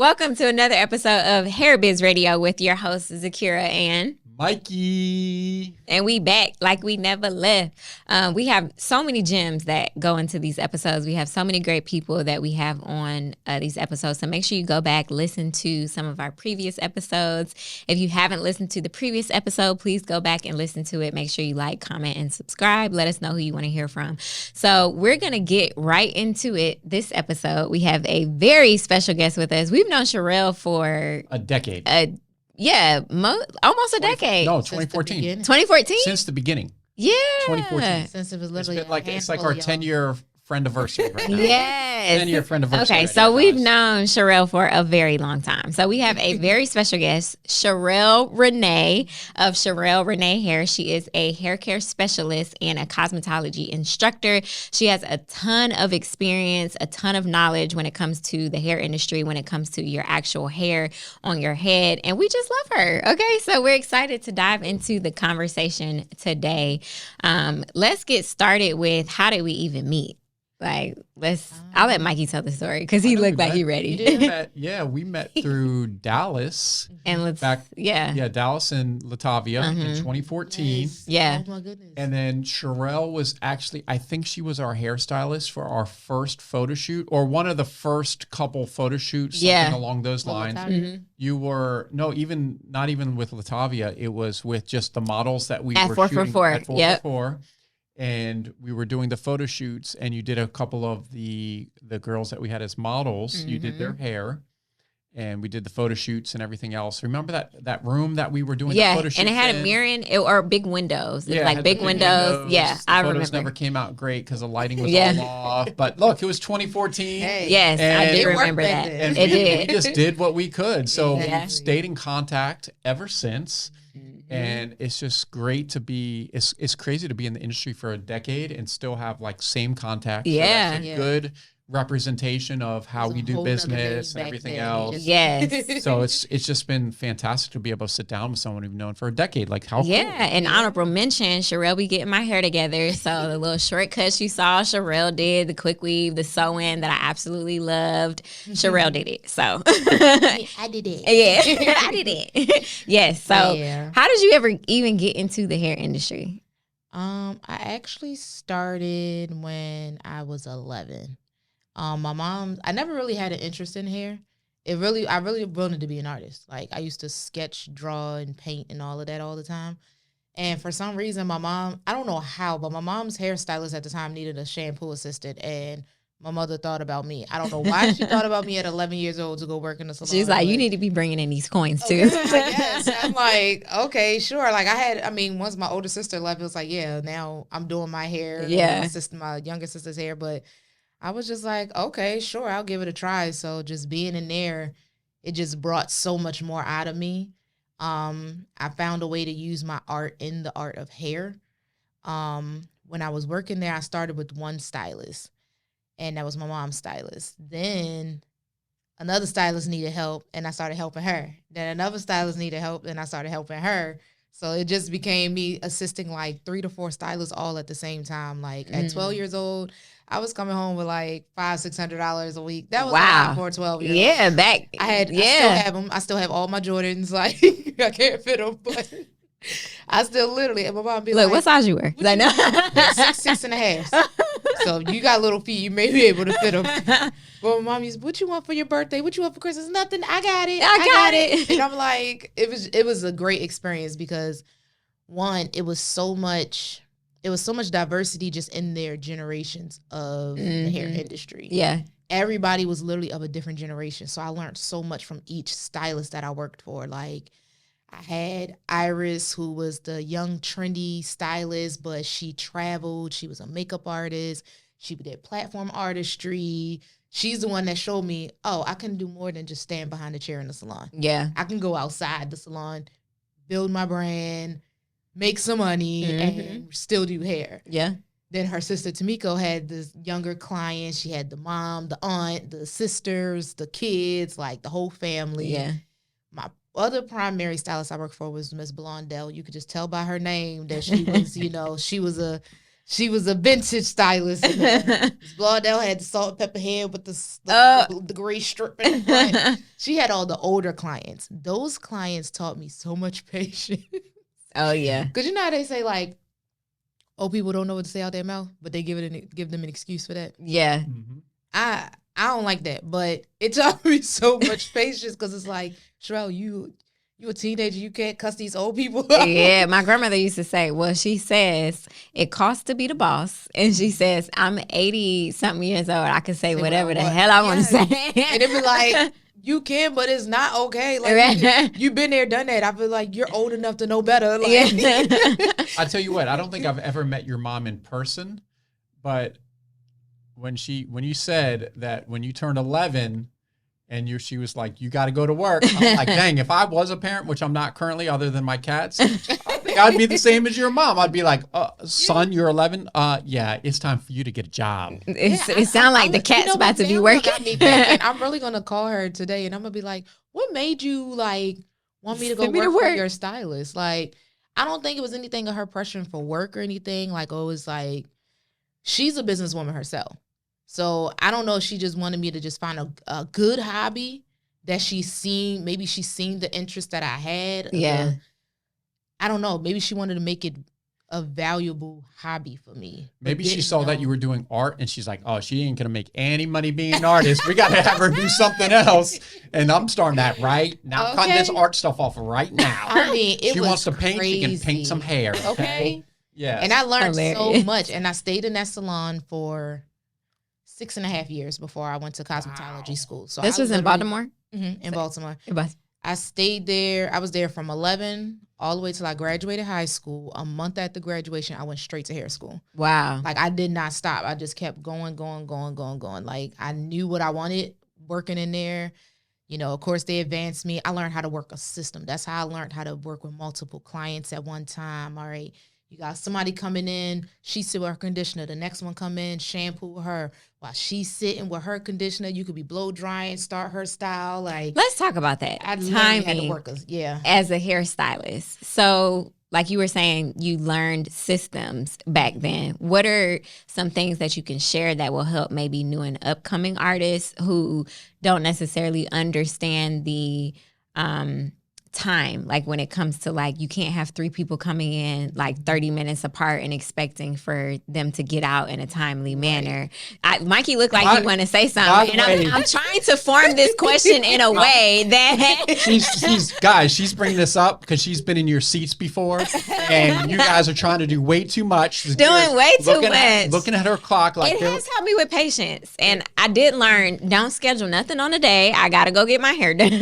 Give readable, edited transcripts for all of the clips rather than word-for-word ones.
Welcome to another episode of Hair Biz Radio with your hosts, Zakiyrah and Mikey. And we back like we never left. We have so many gems that go into these episodes. We have so many great people that we have on these episodes. So make sure you go back, listen to some of our previous episodes. If you haven't listened to the previous episode, please go back and listen to it. Make sure you like, comment, and subscribe. Let us know who you want to hear from. So we're going to get right into it this episode. We have a very special guest with us. We've known Cherelle for a decade. Almost a decade. No, 2014. 2014? Since the beginning. Yeah. 2014. Since it was literally it's like our 10-year friendiversary right now. Yes. 10-year friendiversary. Okay, so we've known Cherelle for a very long time. So we have a very special guest, Cherelle Renee of Cherelle Renee Hair. She is a hair care specialist and a cosmetology instructor. She has a ton of experience, a ton of knowledge when it comes to the hair industry, when it comes to your actual hair on your head. And we just love her. Okay, so we're excited to dive into the conversation today. Let's get started with how did we even meet? I'll let Mikey tell the story because he looked like he ready. We met through Dallas. And Dallas and Lithonia in 2014. Nice. Yeah. Oh my goodness. And then Cherelle was actually, I think she was our hairstylist for our first photo shoot or one of the first couple photo shoots, something along those lines. Mm-hmm. You were, not even with Lithonia, it was with just the models that we At were 444. shooting at 444. And we were doing the photo shoots, and you did a couple of the girls that we had as models. Mm-hmm. You did their hair, and we did the photo shoots and everything else. Remember that room that we were doing the photo shoots and it had a mirror in it, or big windows. It was like big windows. Yeah, I remember. Photos never came out great because the lighting was all off. But look, it was 2014. Yes, I do remember that. And we just did what we could. So we've stayed in contact ever since. And it's just great to be, it's crazy to be in the industry for a decade and still have like same contact. Yeah. So that's a good representation of how we do business and everything else. Yes. So it's just been fantastic to be able to sit down with someone we've known for a decade. Like how cool. And honorable mention, Cherelle be getting my hair together. So the little shortcuts you saw Cherelle did, the quick weave, the sew-in that I absolutely loved, Cherelle did it. So I did it. Yeah, I did it. Yes. So how did you ever even get into the hair industry? I actually started when I was 11. My mom, I never really had an interest in hair. I really wanted to be an artist. Like I used to sketch, draw, and paint and all of that all the time. And for some reason, my mom, I don't know how, but my mom's hairstylist at the time needed a shampoo assistant, and my mother thought about me. I don't know why she thought about me at 11 years old to go work in the salon. She's like, you need to be bringing in these coins too. Yes. I'm like, okay, sure. Like once my older sister left, it was like, now I'm doing my hair. Yeah. My younger sister's hair, but I was just like, okay, sure, I'll give it a try. So just being in there, it just brought so much more out of me. I found a way to use my art in the art of hair. When I was working there, I started with one stylist, and that was my mom's stylist. Then another stylist needed help, and I started helping her. Then another stylist needed help, and I started helping her. So it just became me assisting like 3 to 4 stylists all at the same time. Like at 12 years old, I was coming home with like $500-$600 a week. That was a lot for 12 years. Yeah, I still have them. I still have all my Jordans. Like I can't fit them, but I still literally. And my mom be look, what size you wear? I know 6 and a half. So you got little feet. You may be able to fit them. But my mom used, what you want for your birthday? What you want for Christmas? Nothing. I got it. I got it. And I'm like, it was a great experience because one, it was so much diversity just in their generations of the hair industry. Yeah. Everybody was literally of a different generation. So I learned so much from each stylist that I worked for. Like I had Iris, who was the young, trendy stylist, but she traveled. She was a makeup artist. She did platform artistry. She's the one that showed me, I can do more than just stand behind a chair in the salon. Yeah. I can go outside the salon, build my brand, make some money, and still do hair. Yeah. Then her sister Tamiko had this younger client. She had the mom, the aunt, the sisters, the kids, like the whole family. Yeah. My other primary stylist I worked for was Miss Blondell. You could just tell by her name that she was, she was a She was a vintage stylist. Blondell had the salt and pepper hair with the gray strip in the front. She had all the older clients. Those clients taught me so much patience. Oh, yeah. Because you know how they say, like, old people don't know what to say out their mouth, but they give them an excuse for that? Yeah. Mm-hmm. I don't like that, but it taught me so much patience because it's like, Cherelle, you a teenager, you can't cuss these old people out. Yeah, my grandmother used to say, well, she says, it costs to be the boss. And she says, I'm 80-something years old. I can say whatever the hell I want to say. And it be like, you can, but it's not okay. Like, Right. you've been there, done that. I feel like you're old enough to know better. Like, Yeah. I tell you what, I don't think I've ever met your mom in person, but when you said that when you turned 11 and she was like, you got to go to work. I'm like, dang, if I was a parent, which I'm not currently other than my cats, I think I'd be the same as your mom. I'd be like, son, you're 11. Yeah, it's time for you to get a job. It sounds like the cat's about to be working. And I'm really going to call her today and I'm going to be like, what made you like want me to go work for your stylist? Like, I don't think it was anything of her pressuring for work or anything. Like, oh, it's like, she's a businesswoman herself. So I don't know if she just wanted me to just find a good hobby that she's seen. Maybe she's seen the interest that I had. Yeah. I don't know. Maybe she wanted to make it a valuable hobby for me. Maybe she saw that you were doing art and she's like, oh, she ain't going to make any money being an artist. We got to have her do something else. And I'm starting that right now. Okay. Cutting this art stuff off right now. I mean, she wants to paint. She can paint some hair. Okay. Yeah. And I learned so much. And I stayed in that salon for 6.5 years before I went to cosmetology school. So this was in Baltimore? Mm-hmm, in Baltimore. Was. I stayed there. I was there from 11 all the way till I graduated high school. A month after graduation, I went straight to hair school. Wow. Like, I did not stop. I just kept going. Like, I knew what I wanted working in there. You know, of course, they advanced me. I learned how to work a system. That's how I learned how to work with multiple clients at one time. All right. You got somebody coming in, she sit with her conditioner. The next one come in, shampoo her. While she's sitting with her conditioner, you could be blow drying, start her style. Like, let's talk about that. Timing as a hairstylist. So, like you were saying, you learned systems back then. What are some things that you can share that will help maybe new and upcoming artists who don't necessarily understand the time, like when it comes to like you can't have 3 people coming in like 30 minutes apart and expecting for them to get out in a timely manner. Mikey looked like he want to say something, and I'm trying to form this question in a way that she's bringing this up because she's been in your seats before, and you guys are trying to do way too much, doing way too much, looking at her clock. Like, it has helped me with patience, and I did learn don't schedule nothing on a day. I gotta go get my hair done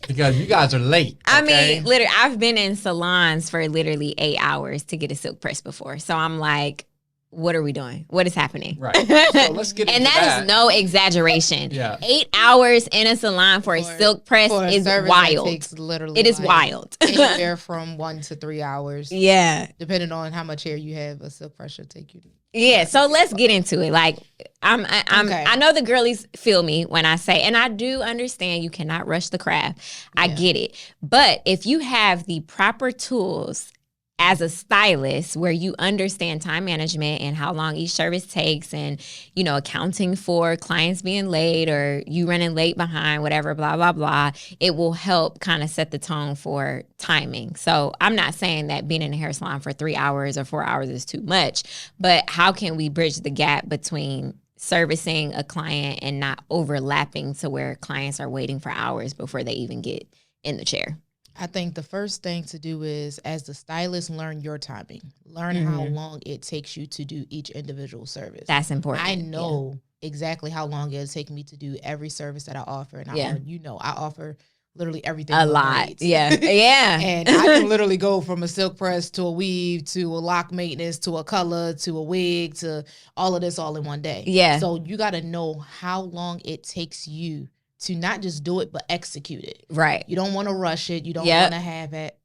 because you guys are late. Okay? I mean, literally, I've been in salons for literally 8 hours to get a silk press before. So I'm like, what are we doing? What is happening? Right. So let's get and into that is no exaggeration. Yeah. 8 hours in a salon for a silk press is wild. Takes literally it is wild. Anywhere from 1 to 3 hours. Yeah. Depending on how much hair you have, a silk press should take you to. Yeah, so let's get into it. Like, I know the girlies feel me when I say, and I do understand you cannot rush the craft. I get it. But if you have the proper tools as a stylist where you understand time management and how long each service takes and, you know, accounting for clients being late or you running late behind, whatever, blah, blah, blah, it will help kind of set the tone for timing. So I'm not saying that being in a hair salon for 3 hours or 4 hours is too much, but how can we bridge the gap between servicing a client and not overlapping to where clients are waiting for hours before they even get in the chair? I think the first thing to do is, as the stylist, learn your timing. Learn how long it takes you to do each individual service. That's important. I know exactly how long it'll take me to do every service that I offer. And I offer literally everything. A lot. Yeah. Yeah. And I can literally go from a silk press to a weave to a lock maintenance to a color to a wig to all of this all in one day. Yeah. So you got to know how long it takes you to not just do it, but execute it. Right. You don't want to rush it. You don't want to have it.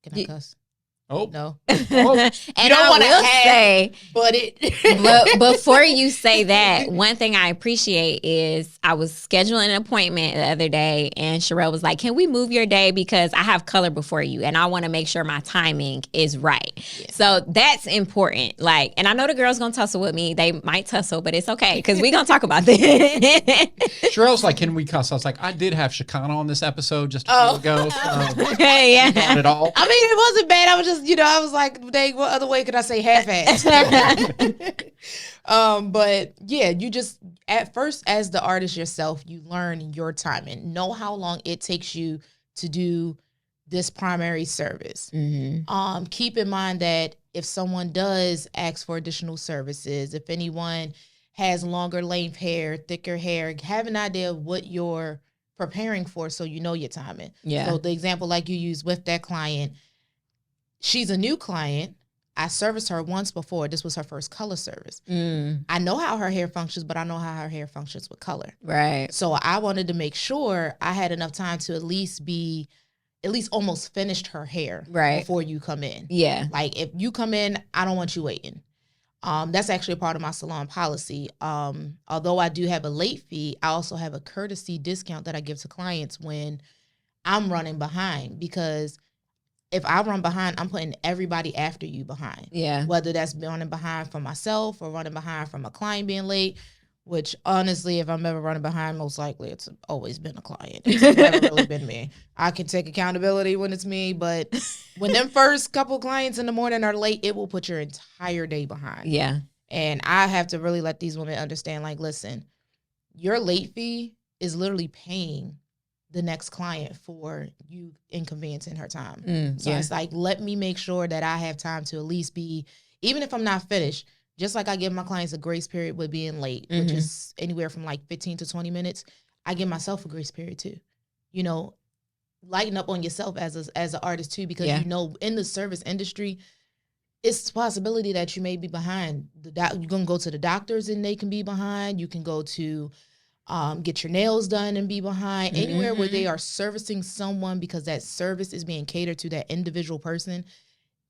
Can I cuss? Oh, No. And You don't I wanna will have- say, But it. but before you say that, one thing I appreciate is I was scheduling an appointment the other day, and Cherelle was like, "Can we move your day because I have color before you, and I want to make sure my timing is right." Yeah. So that's important. Like, and I know the girls gonna tussle with me. They might tussle, but it's okay because we gonna talk about this. Cherelle's like, can we cuss? I was like, I did have Shekinah on this episode just a few ago. So Yeah. not at all. I mean, it wasn't bad. I was just, I was like, dang, what other way could I say half-assed? But yeah, you just, at first, as the artist yourself, you learn your timing. Know how long it takes you to do this primary service. Mm-hmm. Keep in mind that if someone does ask for additional services, if anyone has longer length hair, thicker hair, have an idea of what you're preparing for so you know your timing. Yeah. So the example like you used with that client, she's a new client. I serviced her once before. This was her first color service. I know how her hair functions, but I know how her hair functions with color. Right. So I wanted to make sure I had enough time to at least almost finished her hair Right. before you come in. Yeah. Like if you come in, I don't want you waiting. That's actually a part of my salon policy. Although I do have a late fee, I also have a courtesy discount that I give to clients when I'm running behind, because if I run behind, I'm putting everybody after you behind. Yeah. Whether that's running behind for myself or running behind from a client being late, which honestly, if I'm ever running behind, most likely it's always been a client. It's never really been me. I can take accountability when it's me, but when them first couple clients in the morning are late, it will put your entire day behind. Yeah. And I have to really let these women understand, like, listen, your late fee is literally paying the next client for you inconveniencing her time. So it's like, let me make sure that I have time to at least be, even if I'm not finished, just like I give my clients a grace period with being late, which is anywhere from like 15 to 20 minutes, I give myself a grace period too. Lighten up on yourself as an artist too, because in the service industry, it's a possibility that you may be behind. You're going to go to the doctors and they can be behind. You can go to get your nails done and be behind. Anywhere where they are servicing someone, because that service is being catered to that individual person,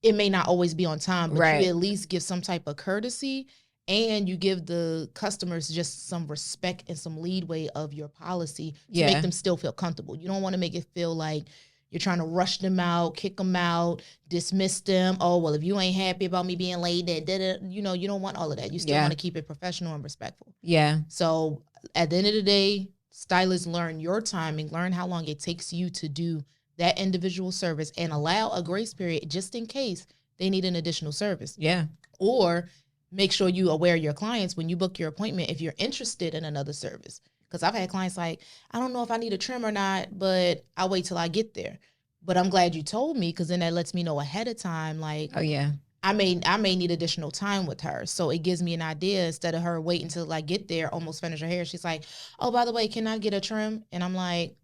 it may not always be on time, but you at least give some type of courtesy, and you give the customers just some respect and some leadway of your policy to make them still feel comfortable. You don't want to make it feel like you're trying to rush them out, kick them out, dismiss them. Oh, well, if you ain't happy about me being late, you don't want all of that. You still want to keep it professional and respectful. Yeah. So at the end of the day, stylists, learn your timing, learn how long it takes you to do that individual service, and allow a grace period just in case they need an additional service. Yeah. Or make sure you aware your clients when you book your appointment if you're interested in another service. Because I've had clients like, I don't know if I need a trim or not, but I'll wait till I get there. But I'm glad you told me, because then that lets me know ahead of time, like, Oh, yeah. I may need additional time with her. So it gives me an idea, instead of her waiting till I get there, almost finish her hair. She's like, oh, by the way, can I get a trim? And I'm like,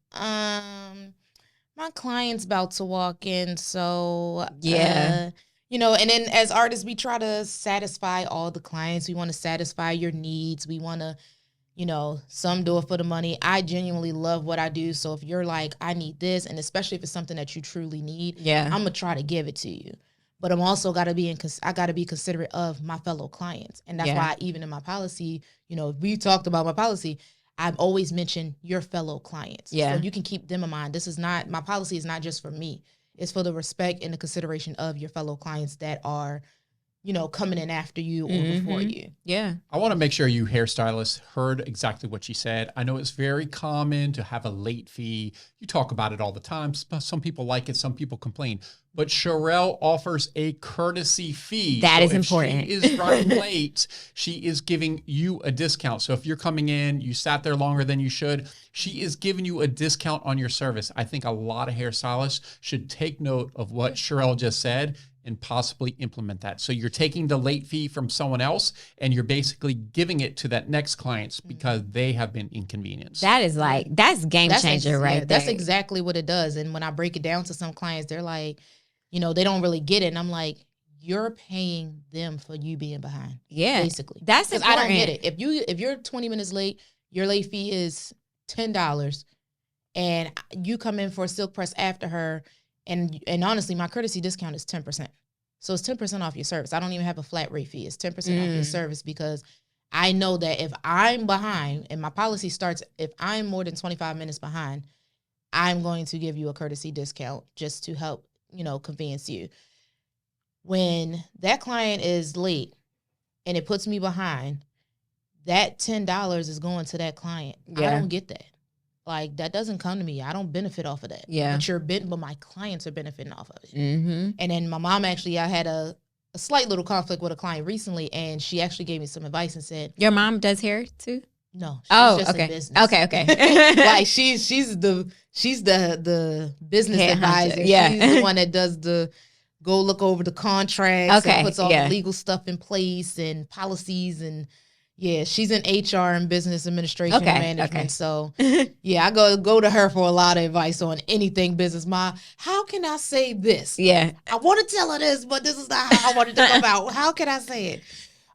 my client's about to walk in, so and then as artists, we try to satisfy all the clients. We want to satisfy your needs. We want to, some do it for the money. I genuinely love what I do. So if you're like, I need this, and especially if it's something that you truly need, I'm gonna try to give it to you. But I'm also gotta be considerate of my fellow clients, and that's why even in my policy, we talked about my policy, I've always mentioned your fellow clients. Yeah. So you can keep them in mind. My policy is not just for me. It's for the respect and the consideration of your fellow clients that are, coming in after you or before you. Yeah. I want to make sure you hairstylists heard exactly what she said. I know it's very common to have a late fee. You talk about it all the time. Some people like it, some people complain. But Cherelle offers a courtesy fee. That is if important. She is running late. She is giving you a discount. So if you're coming in, you sat there longer than you should, she is giving you a discount on your service. I think a lot of hairstylists should take note of what Cherelle just said and possibly implement that. So you're taking the late fee from someone else and you're basically giving it to that next client because they have been inconvenienced. That's game changer right there. That's exactly what it does. And when I break it down to some clients, they're like, they don't really get it. And I'm like, you're paying them for you being behind. Yeah. Basically. That's important. I don't get it. If you're 20 minutes late, your late fee is $10 and you come in for a silk press after her, and honestly, my courtesy discount is 10%. So it's 10% off your service. I don't even have a flat rate fee. It's 10% off your service because I know that if I'm behind, and my policy starts, if I'm more than 25 minutes behind, I'm going to give you a courtesy discount just to help, convenience you. When that client is late and it puts me behind, that $10 is going to that client. Yeah. I don't get that. Like, that doesn't come to me. I don't benefit off of that. Yeah. But my clients are benefiting off of it. Mm-hmm. And then my mom I had a slight little conflict with a client recently, and she actually gave me some advice and said, "Your mom does hair too?" No. She's just okay. in business. Okay. Like she's the business hair advisor. Yeah. She's the one that does go look over the contracts and puts all the legal stuff in place and policies and. Yeah, she's in HR and business administration and management. Okay. So, yeah, I go to her for a lot of advice on anything business. How can I say this? Yeah. I want to tell her this, but this is not how I want it to come out. How can I say it?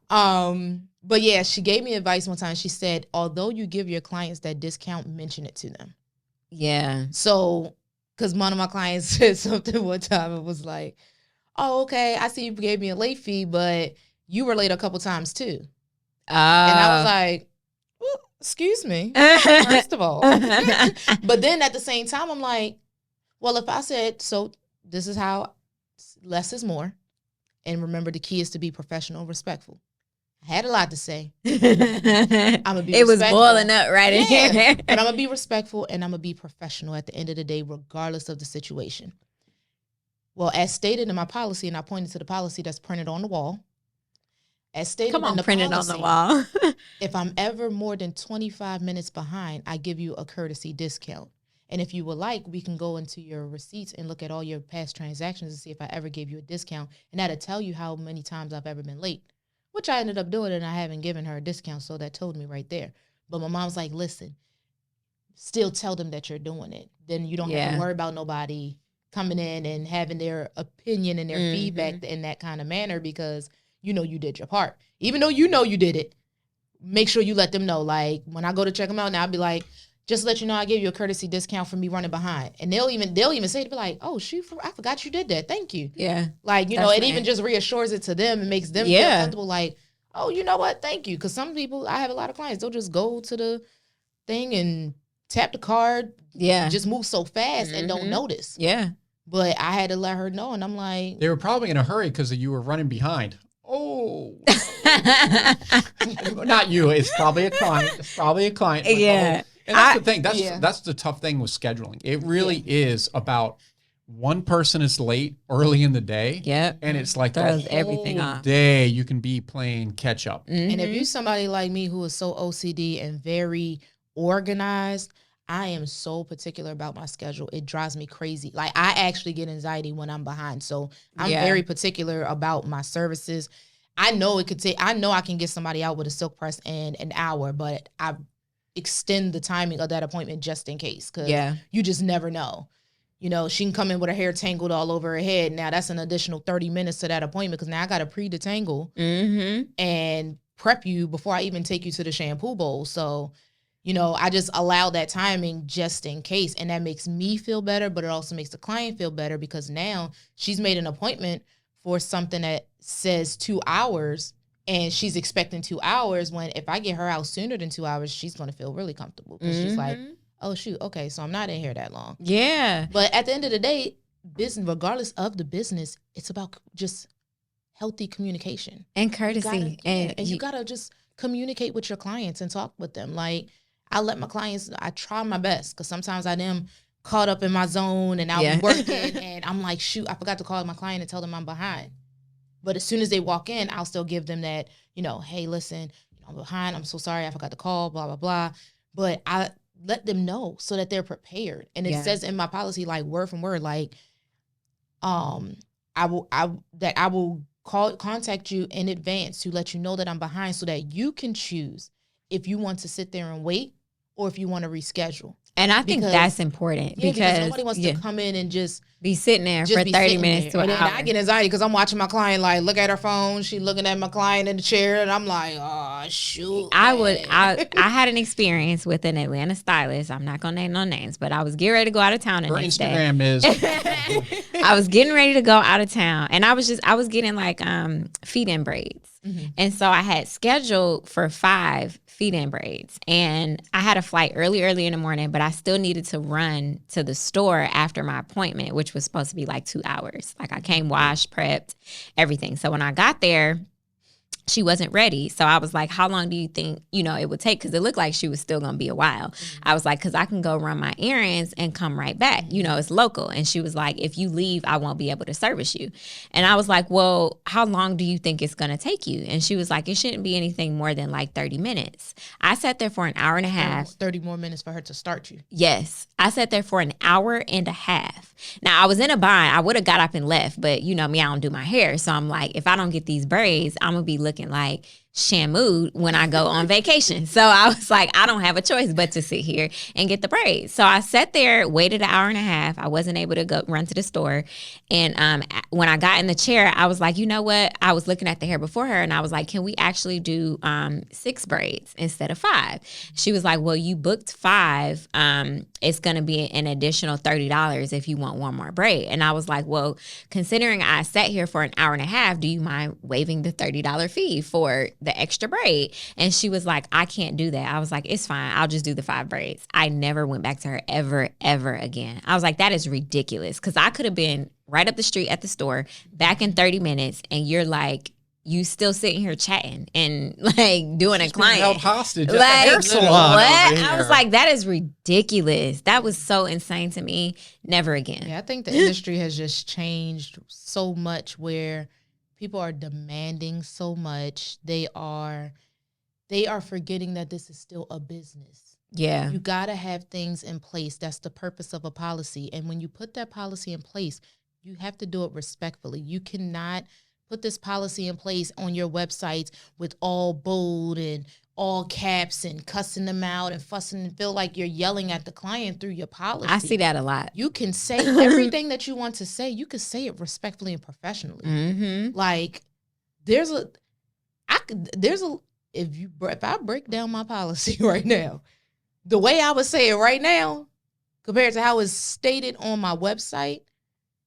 But yeah, she gave me advice one time. She said, although you give your clients that discount, mention it to them. Yeah. So, because one of my clients said something one time, it was like, oh, okay, I see you gave me a late fee, but you were late a couple times too. And I was like, excuse me, first of all. But then at the same time, I'm like, well, if I said, so this is how less is more. And remember, the key is to be professional and respectful. I had a lot to say. I'm gonna be It was boiling up right in here. But I'm going to be respectful and I'm going to be professional at the end of the day, regardless of the situation. Well, as stated in my policy, and I pointed to the policy that's printed on the wall, as stated in the printed policy, on the wall. if I'm ever more than 25 minutes behind, I give you a courtesy discount. And if you would like, we can go into your receipts and look at all your past transactions and see if I ever gave you a discount. And that'll tell you how many times I've ever been late, which I ended up doing, and I haven't given her a discount, so that told me right there. But my mom's like, listen, still tell them that you're doing it. Then you don't have to worry about nobody coming in and having their opinion and their feedback in that kind of manner, because you know you did your part. Even though you know you did it, make sure you let them know. Like, when I go to check them out now, I'll be like, just to let you know, I gave you a courtesy discount for me running behind. And they'll even say, they'll be like, oh, shoot, I forgot you did that. Thank you. Yeah. Like, it even just reassures it to them and makes them feel comfortable. Like, oh, you know what? Thank you. Because some people, I have a lot of clients, they'll just go to the thing and tap the card. Yeah. Just move so fast and don't notice. Yeah. But I had to let her know. And I'm like, they were probably in a hurry because you were running behind. Oh, not you. It's probably a client. Yeah. And that's the thing. That's the tough thing with scheduling. It really is about one person is late early in the day. Yep. And it's like throws everything off. Day you can be playing catch up. Mm-hmm. And if you're somebody like me who is so OCD and very organized, I am so particular about my schedule. It drives me crazy. Like, I actually get anxiety when I'm behind. So I'm very particular about my services. I know I can get somebody out with a silk press in an hour, but I extend the timing of that appointment just in case. Because you just never know. She can come in with her hair tangled all over her head. Now that's an additional 30 minutes to that appointment, because now I got to pre-detangle and prep you before I even take you to the shampoo bowl. So, I just allow that timing just in case. And that makes me feel better, but it also makes the client feel better, because now she's made an appointment for something that says 2 hours and she's expecting 2 hours, when if I get her out sooner than 2 hours, she's going to feel really comfortable, because she's like, oh, shoot, okay, so I'm not in here that long. Yeah. But at the end of the day, business, regardless of the business, it's about just healthy communication. And courtesy. You got to just communicate with your clients and talk with them. Like, I try my best, because sometimes I am caught up in my zone and I'll be working and I'm like, shoot, I forgot to call my client and tell them I'm behind. But as soon as they walk in, I'll still give them that, hey, listen, I'm behind. I'm so sorry. I forgot to call, blah, blah, blah. But I let them know so that they're prepared. And it says in my policy, like, word from word, like, I will contact you in advance to let you know that I'm behind, so that you can choose if you want to sit there and wait or if you want to reschedule. And I think that's important because nobody wants to come in and just be sitting there for 30 minutes to an hour. I get anxiety because I'm watching my client like look at her phone. She looking at my client in the chair, and I'm like, oh shoot. I had an experience with an Atlanta stylist. I'm not gonna name no names, but I was getting ready to go out of town the next day. Her Instagram is. I was getting ready to go out of town, and I was getting like feed-in braids. Mm-hmm. And so I had scheduled for 5 feed-in braids, and I had a flight early in the morning, but I still needed to run to the store after my appointment, which was supposed to be like 2 hours. Like I came washed, prepped, everything. So when I got there, she wasn't ready. So I was like, how long do you think, it would take? Because it looked like she was still going to be a while. Mm-hmm. I was like, because I can go run my errands and come right back. Mm-hmm. It's local. And she was like, if you leave, I won't be able to service you. And I was like, well, how long do you think it's going to take you? And she was like, it shouldn't be anything more than like 30 minutes. I sat there for an hour and a half. 30 more minutes for her to start you. Yes. I sat there for an hour and a half. Now, I was in a bind. I would have got up and left, but me, I don't do my hair. So I'm like, if I don't get these braids, I'm going to be looking like Shamu when I go on vacation. So I was like, I don't have a choice but to sit here and get the braids. So I sat there, waited an hour and a half. I wasn't able to go run to the store. And when I got in the chair, I was like, you know what? I was looking at the hair before her, and I was like, can we actually do 6 braids instead of 5? She was like, well, you booked 5. It's going to be an additional $30 if you want one more braid. And I was like, well, considering I sat here for an hour and a half, do you mind waiving the $30 fee for the extra braid? And she was like, I can't do that. I was like, it's fine. I'll just do the 5 braids. I never went back to her ever again. I was like, that is ridiculous. Because I could have been right up the street at the store back in 30 minutes. And you're like, you still sitting here chatting and like doing a client. Held hostage at like, the hair salon. What? I was like, that is ridiculous. That was so insane to me. Never again. Yeah, I think the industry has just changed so much where people are demanding so much. They are forgetting that this is still a business. Yeah. You got to have things in place. That's the purpose of a policy. And when you put that policy in place, you have to do it respectfully. You cannot put this policy in place on your websites with all bold and all caps and cussing them out and fussing and feel like you're yelling at the client through your policy. I see that a lot. You can say everything that you want to say. You can say it respectfully and professionally. Mm-hmm. Like if I break down my policy right now, the way I would say it right now compared to how it's stated on my website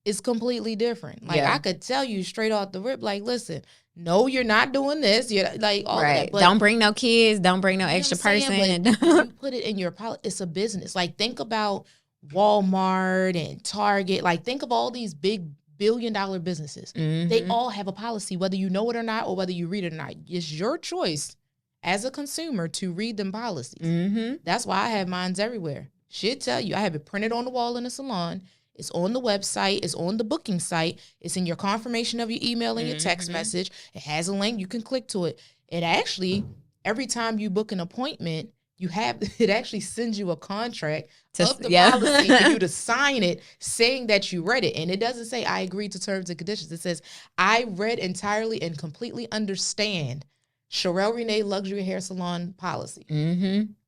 is completely different. Like I could tell you straight off the rip, like, listen, no, you're not doing this. You're like all right. of that. But don't bring no kids. Don't bring no extra person. You put it in your policy. It's a business. Like think about Walmart and Target. Like think of all these big billion-dollar businesses. Mm-hmm. They all have a policy, whether you know it or not, or whether you read it or not. It's your choice as a consumer to read them policies. Mm-hmm. That's why I have mines everywhere. Should tell you. I have it printed on the wall in the salon. It's on the website. It's on the booking site. It's in your confirmation of your email and your text message. It has a link. You can click to it. It actually, every time you book an appointment, it actually sends you a contract of the policy for you to sign it, saying that you read it. And it doesn't say, I agree to terms and conditions. It says, I read entirely and completely understand Cherelle Renee Luxury Hair Salon policy.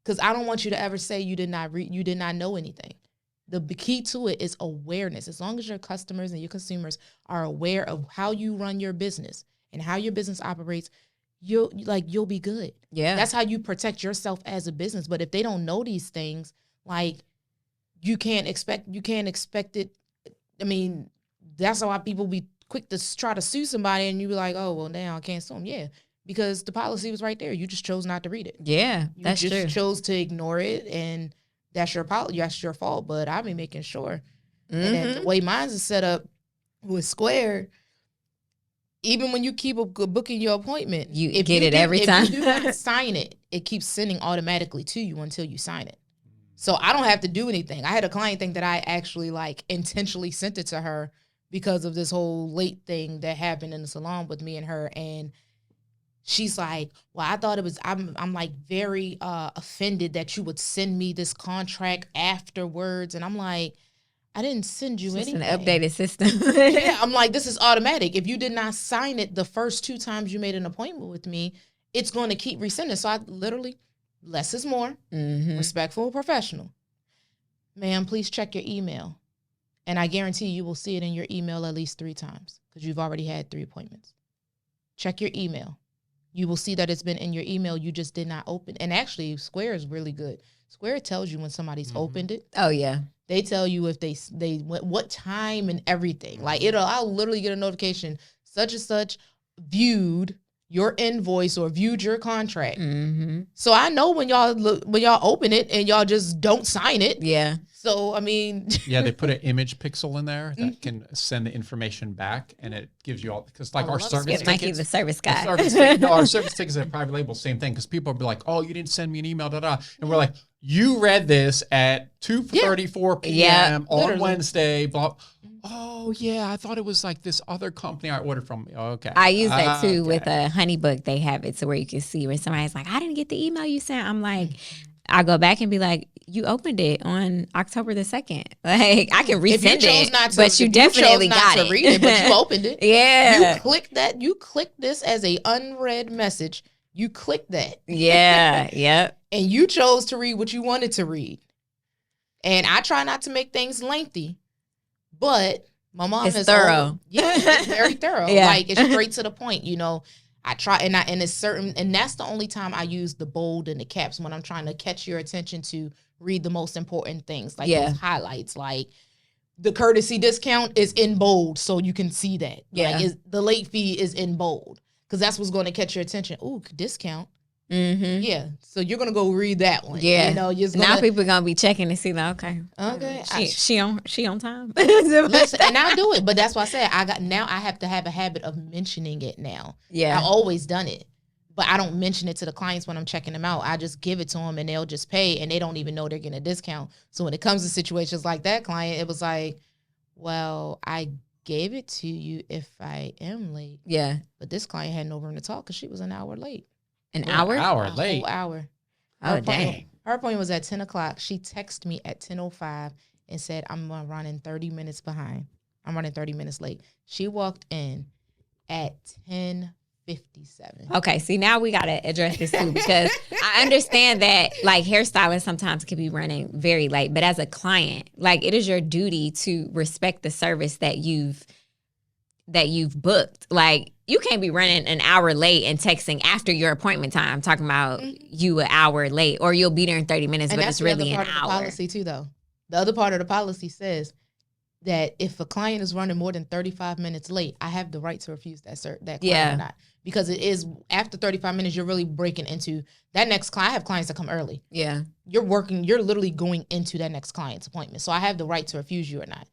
Because I don't want you to ever say you did not know anything. The key to it is awareness. As long as your customers and your consumers are aware of how you run your business and how your business operates, you'll be good. Yeah. That's how you protect yourself as a business. But if they don't know these things, like you can't expect it. I mean, that's why people be quick to try to sue somebody and you be like, oh, well, now I can't sue them. Yeah. Because the policy was right there. You just chose not to read it. Yeah, that's true. You just chose to ignore it, and that's your fault. But I'll be making sure. And then the way mine is set up with Square, even when you keep booking your appointment, you get it every time. If you do not sign it, it keeps sending automatically to you until you sign it. So I don't have to do anything. I had a client think that I actually intentionally sent it to her because of this whole late thing that happened in the salon with me and her. And she's like, well, I thought it was, I'm like very offended that you would send me this contract afterwards. And I'm like, I didn't send you anything. It's an updated system. Yeah, I'm like, this is automatic. If you did not sign it the first 2 times you made an appointment with me, it's going to keep resending. So I literally, less is more, respectful, professional. ma'am, please check your email. And I guarantee you will see it in your email at least 3 times because you've already had 3 appointments. Check your email. You will see that it's been in your email. You just did not open. And actually, Square is really good. Square tells you when somebody's opened it. Oh, yeah. They tell you if they what time and everything. Like I'll literally get a notification, such and such viewed your invoice or viewed your contract. Mm-hmm. So I know when y'all open it and y'all just don't sign it. Yeah. So I mean, yeah, they put an image pixel in there that can send the information back, and it gives you all because like our service Get Mikey tickets, the service guy. our service tickets at private label, same thing. Because people will be like, "Oh, you didn't send me an email, and we're like, "You read this at 2:34 p.m. on literally. Wednesday." Blah. Oh yeah, I thought it was like this other company I ordered from. Okay, I use that too with a HoneyBook. They have it to where you can see when somebody's like, "I didn't get the email you sent." I'm like, I go back and be like, "You opened it on October the 2nd. Like I can resend it, but you definitely got it. Read it, but you opened it. Yeah, you click that. You click this as a unread message. You click that. Yeah, yep. And you chose to read what you wanted to read. And I try not to make things lengthy, but my mom is thorough. It's very thorough. Yeah. Like it's straight to the point. You know, I try and it's certain, and that's the only time I use the bold and the caps when I'm trying to catch your attention to read the most important things, like those highlights, like the courtesy discount is in bold, so you can see that. Yeah, like the late fee is in bold because that's what's going to catch your attention. Ooh, discount. Mm-hmm. Yeah, so you're gonna go read that one. Yeah, you know, now people are gonna be checking to see like, okay, she on time. Listen, and I'll do it, but that's why I said I have to have a habit of mentioning it now. Yeah, I've always done it, but I don't mention it to the clients when I'm checking them out. I just give it to them and they'll just pay, and they don't even know they're getting a discount. So when it comes to situations like that client, it was like, well, I gave it to you if I am late. Yeah, but this client had no room to talk because she was an hour late. An hour late. Whole hour. Oh, dang. Her appointment was at 10 o'clock. She texted me at 10:05 and said, I'm running 30 minutes behind. I'm running 30 minutes late. She walked in at 10:57. Okay, see, now we got to address this too, because I understand that like hairstylists sometimes can be running very late, but as a client, like it is your duty to respect the service that you've booked. Like you can't be running an hour late and texting after your appointment time talking about you an hour late, or you'll be there in 30 minutes, and but it's really an hour. That's the other part of the policy too, though. The other part of the policy says that if a client is running more than 35 minutes late, I have the right to refuse that client or not. Because it is after 35 minutes, you're really breaking into that next client. I have clients that come early. Yeah. You're literally going into that next client's appointment. So I have the right to refuse you or not.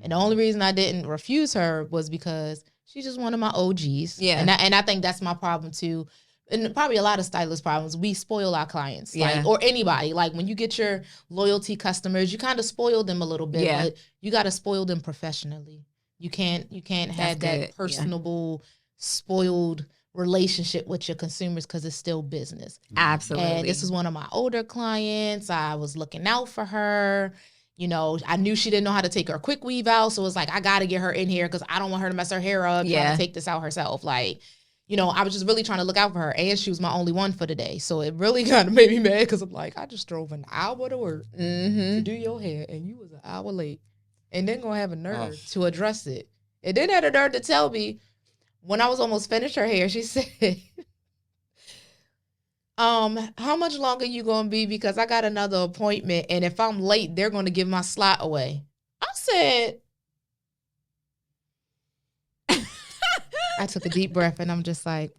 And the only reason I didn't refuse her was because she's just one of my OGs. Yeah. And I think that's my problem too. And probably a lot of stylist problems. We spoil our clients. Yeah. Like, or anybody. Like when you get your loyalty customers, you kind of spoil them a little bit. Yeah. But you got to spoil them professionally. You can't have that personable, spoiled relationship with your consumers because it's still business. Absolutely. And this is one of my older clients. I was looking out for her. You know, I knew she didn't know how to take her quick weave out. So it was like, I got to get her in here because I don't want her to mess her hair up trying to take this out herself. Like, you know, I was just really trying to look out for her. And she was my only one for the day. So it really kind of made me mad because I'm like, I just drove an hour to work to do your hair and you was an hour late. And then gonna have a nerve to address it. And then had a nerve to tell me when I was almost finished her hair, she said, how much longer you gonna be? Because I got another appointment, and if I'm late, they're gonna give my slot away. I said, I took a deep breath, and I'm just like,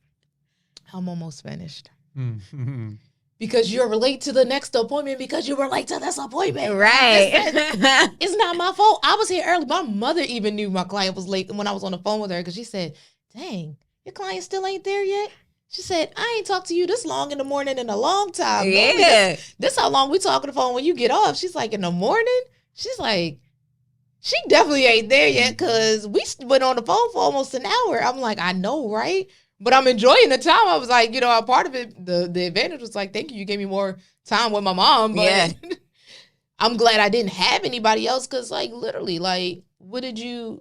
I'm almost finished. Because you're late to the next appointment because you were late to this appointment. Right. It's not my fault. I was here early. My mother even knew my client was late when I was on the phone with her because she said, dang, your client still ain't there yet? She said, I ain't talked to you this long in the morning in a long time. Yeah. This how long we talk on the phone when you get off. She's like, in the morning? She's like, she definitely ain't there yet because we went on the phone for almost an hour. I'm like, I know, right? But I'm enjoying the time. I was like, you know, a part of it, the advantage was like, thank you. You gave me more time with my mom. But I'm glad I didn't have anybody else because, like, literally, like, what did you,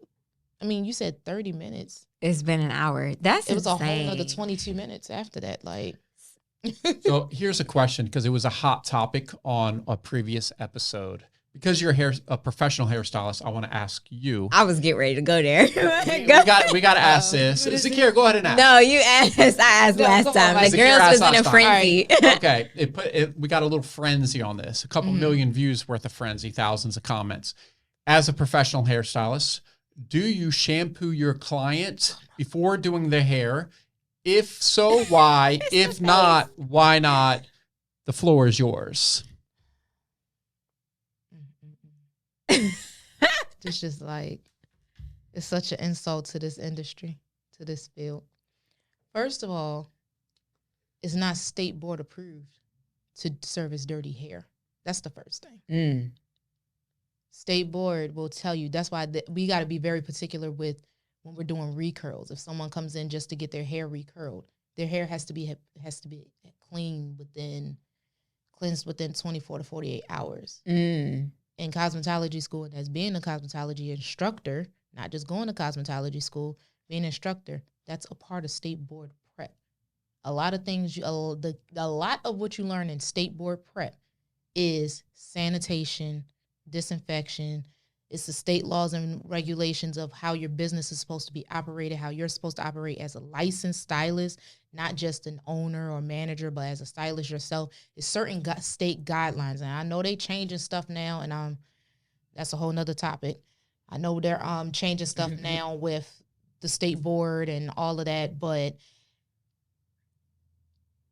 I mean, you said 30 minutes. It's been an hour. It was insane. A whole other 22 minutes after that. Like, so here's a question because it was a hot topic on a previous episode. because you're a professional hairstylist, I want to ask you. I was getting ready to go there. We got to ask this. Zakiyrah, go ahead and ask. No, you asked. I asked last time. The girls was in a frenzy. Okay, we got a little frenzy on this. A couple million views worth of frenzy, thousands of comments. As a professional hairstylist, do you shampoo your client before doing their hair? If so, why? If not, why not? The floor is yours. It's just like, it's such an insult to this industry, to this field. First of all, it's not state board approved to service dirty hair. That's the first thing. State board will tell you. That's why we got to be very particular with when we're doing recurls. If someone comes in just to get their hair recurled, their hair has to be cleansed within 24 to 48 hours. In cosmetology school, and as being a cosmetology instructor, not just going to cosmetology school, being an instructor, that's a part of state board prep. A lot of things, a lot of what you learn in state board prep is sanitation, disinfection. It's the state laws and regulations of how your business is supposed to be operated, how you're supposed to operate as a licensed stylist, not just an owner or manager, but as a stylist yourself. It's certain state guidelines. And I know they changing stuff now, and that's a whole nother topic. I know they're changing stuff now with the state board and all of that, but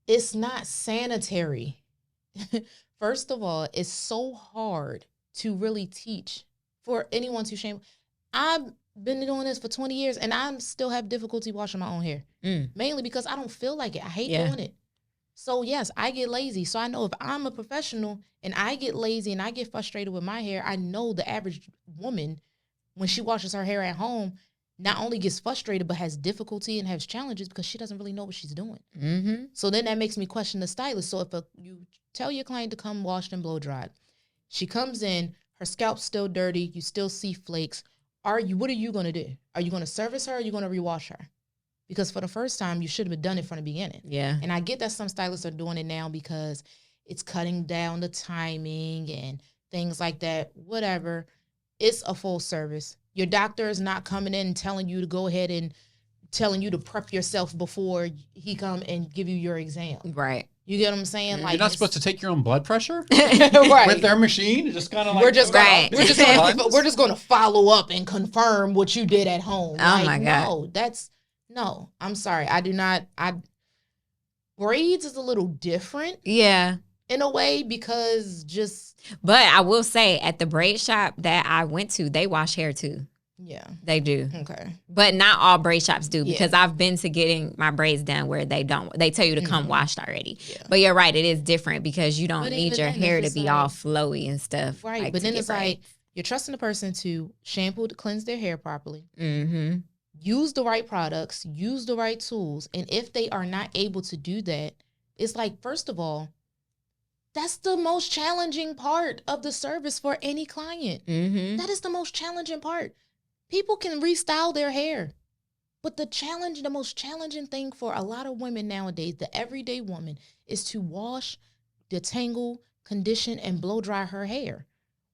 it's not sanitary. First of all, it's so hard to really teach for anyone to shampoo. I've been doing this for 20 years, and I still have difficulty washing my own hair. Mainly because I don't feel like it. I hate doing it. So, yes, I get lazy. So, I know if I'm a professional and I get lazy and I get frustrated with my hair, I know the average woman, when she washes her hair at home, not only gets frustrated but has difficulty and has challenges because she doesn't really know what she's doing. So, then that makes me question the stylist. So, if you tell your client to come washed and blow dried, she comes in, her scalp's still dirty, you still see flakes. What are you going to do? Are you going to service her or are you going to rewash her? Because for the first time, you should have done it from the beginning. Yeah. And I get that some stylists are doing it now because it's cutting down the timing and things like that. Whatever. It's a full service. Your doctor is not coming in and telling you to go ahead and telling you to prep yourself before he come and give you your exam. Right. You get what I'm saying? You're not supposed to take your own blood pressure right. with their machine. Just kind of like we're just going to follow up and confirm what you did at home. Oh my God! No. I'm sorry. I do not. Braids is a little different. Yeah. In a way, because But I will say, at the braid shop that I went to, they wash hair too. Yeah. They do. Okay. But not all braid shops do, because I've been to getting my braids done where they don't. They tell you to come washed already. Yeah. But you're right, it is different because you don't need your hair to be all flowy and stuff. Right. But then it's like you're trusting the person to shampoo to cleanse their hair properly. Use the right products, use the right tools. And if they are not able to do that, it's like, first of all, that's the most challenging part of the service for any client. That is the most challenging part. People can restyle their hair, but the most challenging thing for a lot of women nowadays, the everyday woman, is to wash, detangle, condition, and blow dry her hair.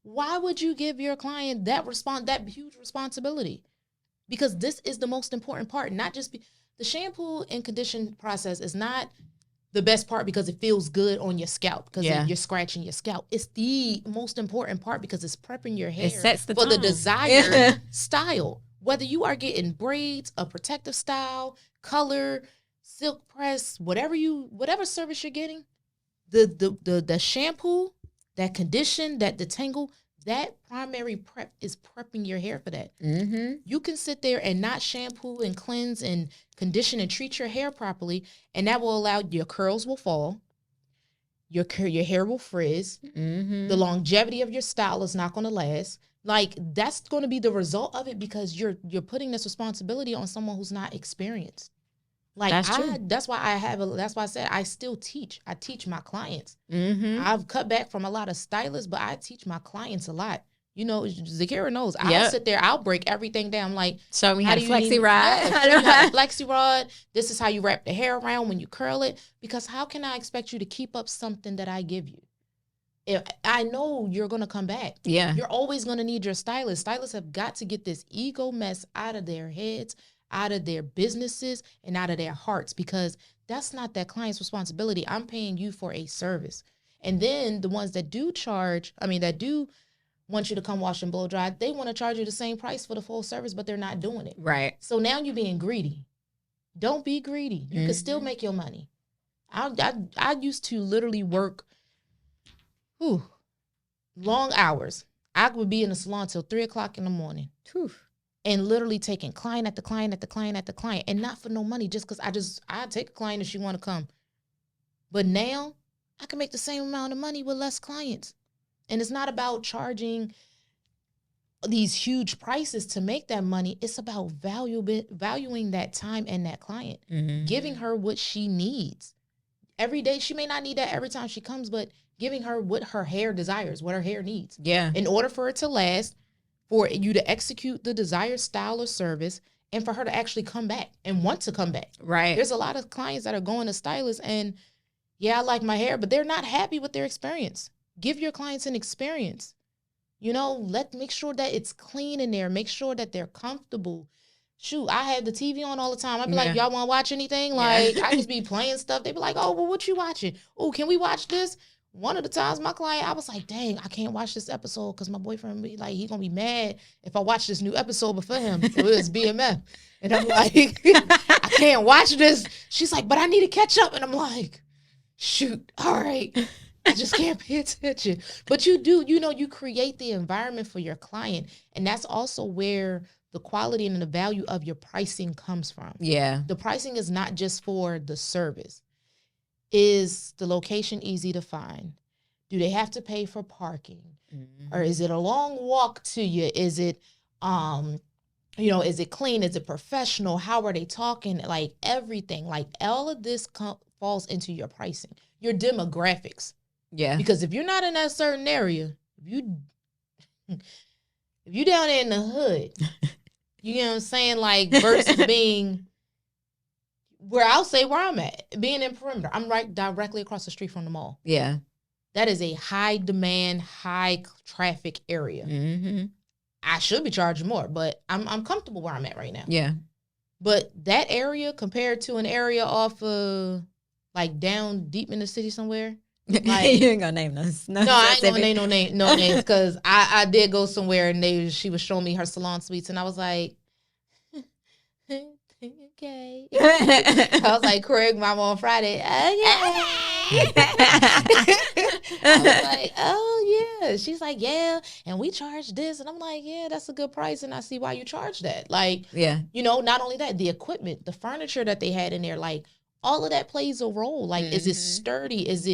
Why would you give your client that huge responsibility? Because this is the most important part. Not just the shampoo and condition process is not the best part because it feels good on your scalp because you're scratching your scalp. It's the most important part because it's prepping your hair for the desired style. Whether you are getting braids, a protective style, color, silk press, whatever service you're getting, the shampoo, that condition, that detangle, that primary prep is prepping your hair for that. You can sit there and not shampoo and cleanse and condition and treat your hair properly, and that will allow your curls will fall, your hair will frizz, the longevity of your style is not going to last. Like, that's going to be the result of it because you're putting this responsibility on someone who's not experienced. Like, that's why I said I still teach. I teach my clients. I've cut back from a lot of stylists, but I teach my clients a lot. You know, Zakiyrah knows. I'll sit there, I'll break everything down. Like, show me how to flexi rod. Flexi rod. This is how you wrap the hair around when you curl it. Because how can I expect you to keep up something that I give you? I know you're going to come back. Yeah. You're always going to need your stylist. Stylists have got to get this ego mess out of their heads, out of their businesses, and out of their hearts, because that's not that client's responsibility. I'm paying you for a service. And then the ones that do want you to come wash and blow dry, they want to charge you the same price for the full service, but they're not doing it. Right. So now you're being greedy. Don't be greedy. You can still make your money. I used to literally work long hours. I would be in the salon till 3:00 in the morning. And literally taking client after client after client after client, and not for no money, just because I take a client if she want to come. But now I can make the same amount of money with less clients. And it's not about charging these huge prices to make that money. It's about valuing that time and that client, giving her what she needs. Every day, she may not need that every time she comes, but giving her what her hair desires, what her hair needs. Yeah. In order for it to last, for you to execute the desired style or service, and for her to actually come back and want to come back. Right. There's a lot of clients that are going to stylists and, yeah, I like my hair, but they're not happy with their experience. Give your clients an experience. Make sure that it's clean in there. Make sure that they're comfortable. Shoot, I have the TV on all the time. I'd be like, y'all want to watch anything? Like, I just be playing stuff. They'd be like, oh, well, what you watching? Oh, can we watch this? One of the times my client, I was like, dang, I can't watch this episode because my boyfriend be like, he going to be mad if I watch this new episode before him. It was BMF. And I'm like, I can't watch this. She's like, but I need to catch up. And I'm like, shoot, all right. I just can't pay attention. But you do, you create the environment for your client. And that's also where the quality and the value of your pricing comes from. Yeah. The pricing is not just for the service. Is the location easy to find? Do they have to pay for parking? Or is it a long walk to you? Is it, is it clean? Is it professional? How are they talking? Like everything, like all of this falls into your pricing, your demographics. Yeah. Because if you're not in that certain area, if you down there in the hood, you know what I'm saying? Like versus being where I'm at, being in perimeter. I'm right directly across the street from the mall. Yeah. That is a high demand, high traffic area. I should be charging more, but I'm comfortable where I'm at right now. Yeah. But that area compared to an area off like down deep in the city somewhere. Like, you ain't gonna name us. No, I ain't gonna name no names because I did go somewhere and she was showing me her salon suites and I was like, okay. I was like, Craig, Mama on Friday. I was like, oh yeah. She's like, yeah, and we charge this, and I'm like, yeah, that's a good price, and I see why you charge that. Like, yeah, not only that, the equipment, the furniture that they had in there, like all of that plays a role. Like, is it sturdy? Is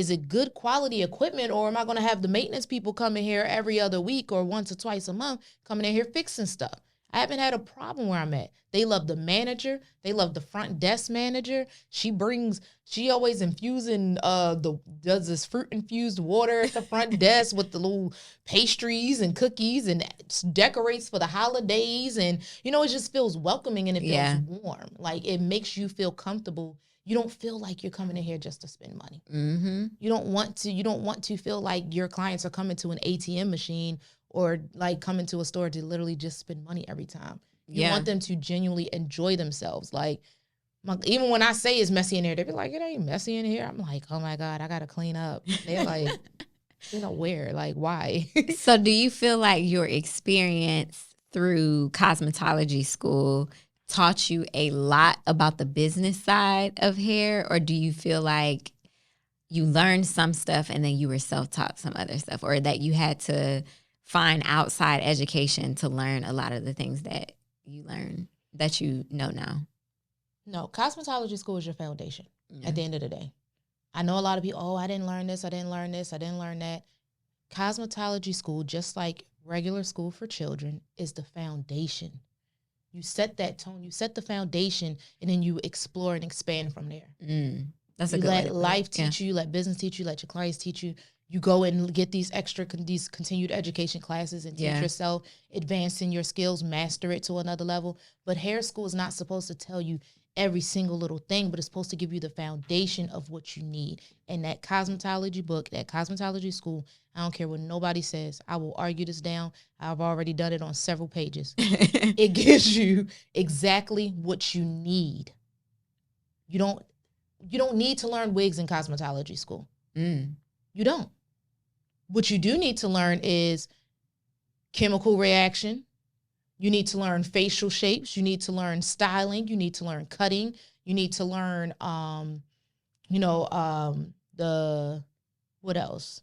it good quality equipment, or am I going to have the maintenance people coming here every other week or once or twice a month coming in here fixing stuff? I haven't had a problem where I'm at. They love the manager. They love the front desk manager. She always does this fruit infused water at the front desk with the little pastries and cookies and decorates for the holidays. And, it just feels welcoming and it feels warm. Like, it makes you feel comfortable. You don't feel like you're coming in here just to spend money. You don't want to feel like your clients are coming to an ATM machine or like coming to a store to literally just spend money every time. You want them to genuinely enjoy themselves. Like, even when I say it's messy in here, they be like, it ain't messy in here. I'm like, oh my God, I got to clean up. They're like, where? Like, why? So do you feel like your experience through cosmetology school taught you a lot about the business side of hair? Or do you feel like you learned some stuff and then you were self-taught some other stuff? Or that you had to find outside education to learn a lot of the things that you learn that you know now? No, cosmetology school is your foundation at the end of the day. I know a lot of people, I didn't learn this, I didn't learn this, I didn't learn that. Cosmetology school, just like regular school for children, is the foundation. You set that tone, you set the foundation, and then you explore and expand from there. That's a good way to put it. Let life teach you, let business teach you, let your clients teach you. You go and get these continued education classes and teach yourself, advance in your skills, master it to another level. But hair school is not supposed to tell you every single little thing, but it's supposed to give you the foundation of what you need. And that cosmetology book, that cosmetology school, I don't care what nobody says. I will argue this down. I've already done it on several pages. It gives you exactly what you need. You don't need to learn wigs in cosmetology school. You don't. What you do need to learn is chemical reaction. You need to learn facial shapes. You need to learn styling. You need to learn cutting. You need to learn, what else?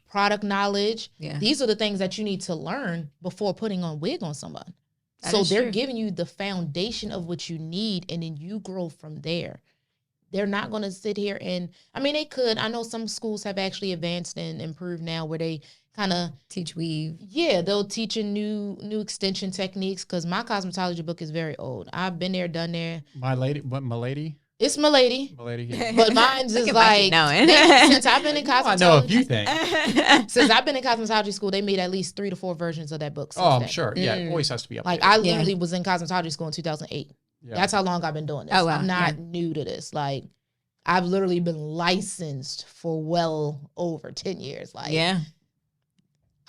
Product knowledge. Yeah. These are the things that you need to learn before putting on wig on someone. That So is they're true. giving you the foundation of what you need, and then you grow from there. They're not going to sit here and, I mean, they could. I know some schools have actually advanced and improved now where they kind of Teach weave. yeah, they'll teach you new extension techniques, because my cosmetology book is very old. I've been there, done there. My lady, It's my lady. yeah. But mine's Look is at Mikey like, knowing. since I've been in I know a few cosmetology, things. since I've been in cosmetology school, they made at least 3 to 4 versions of that book. Since Oh, I'm then. sure. Yeah, it always has to be updated. Like I literally was in cosmetology school in 2008. Yeah. That's how long I've been doing this. Oh, wow. I'm not new to this. Like I've literally been licensed for well over 10 years. Like Yeah.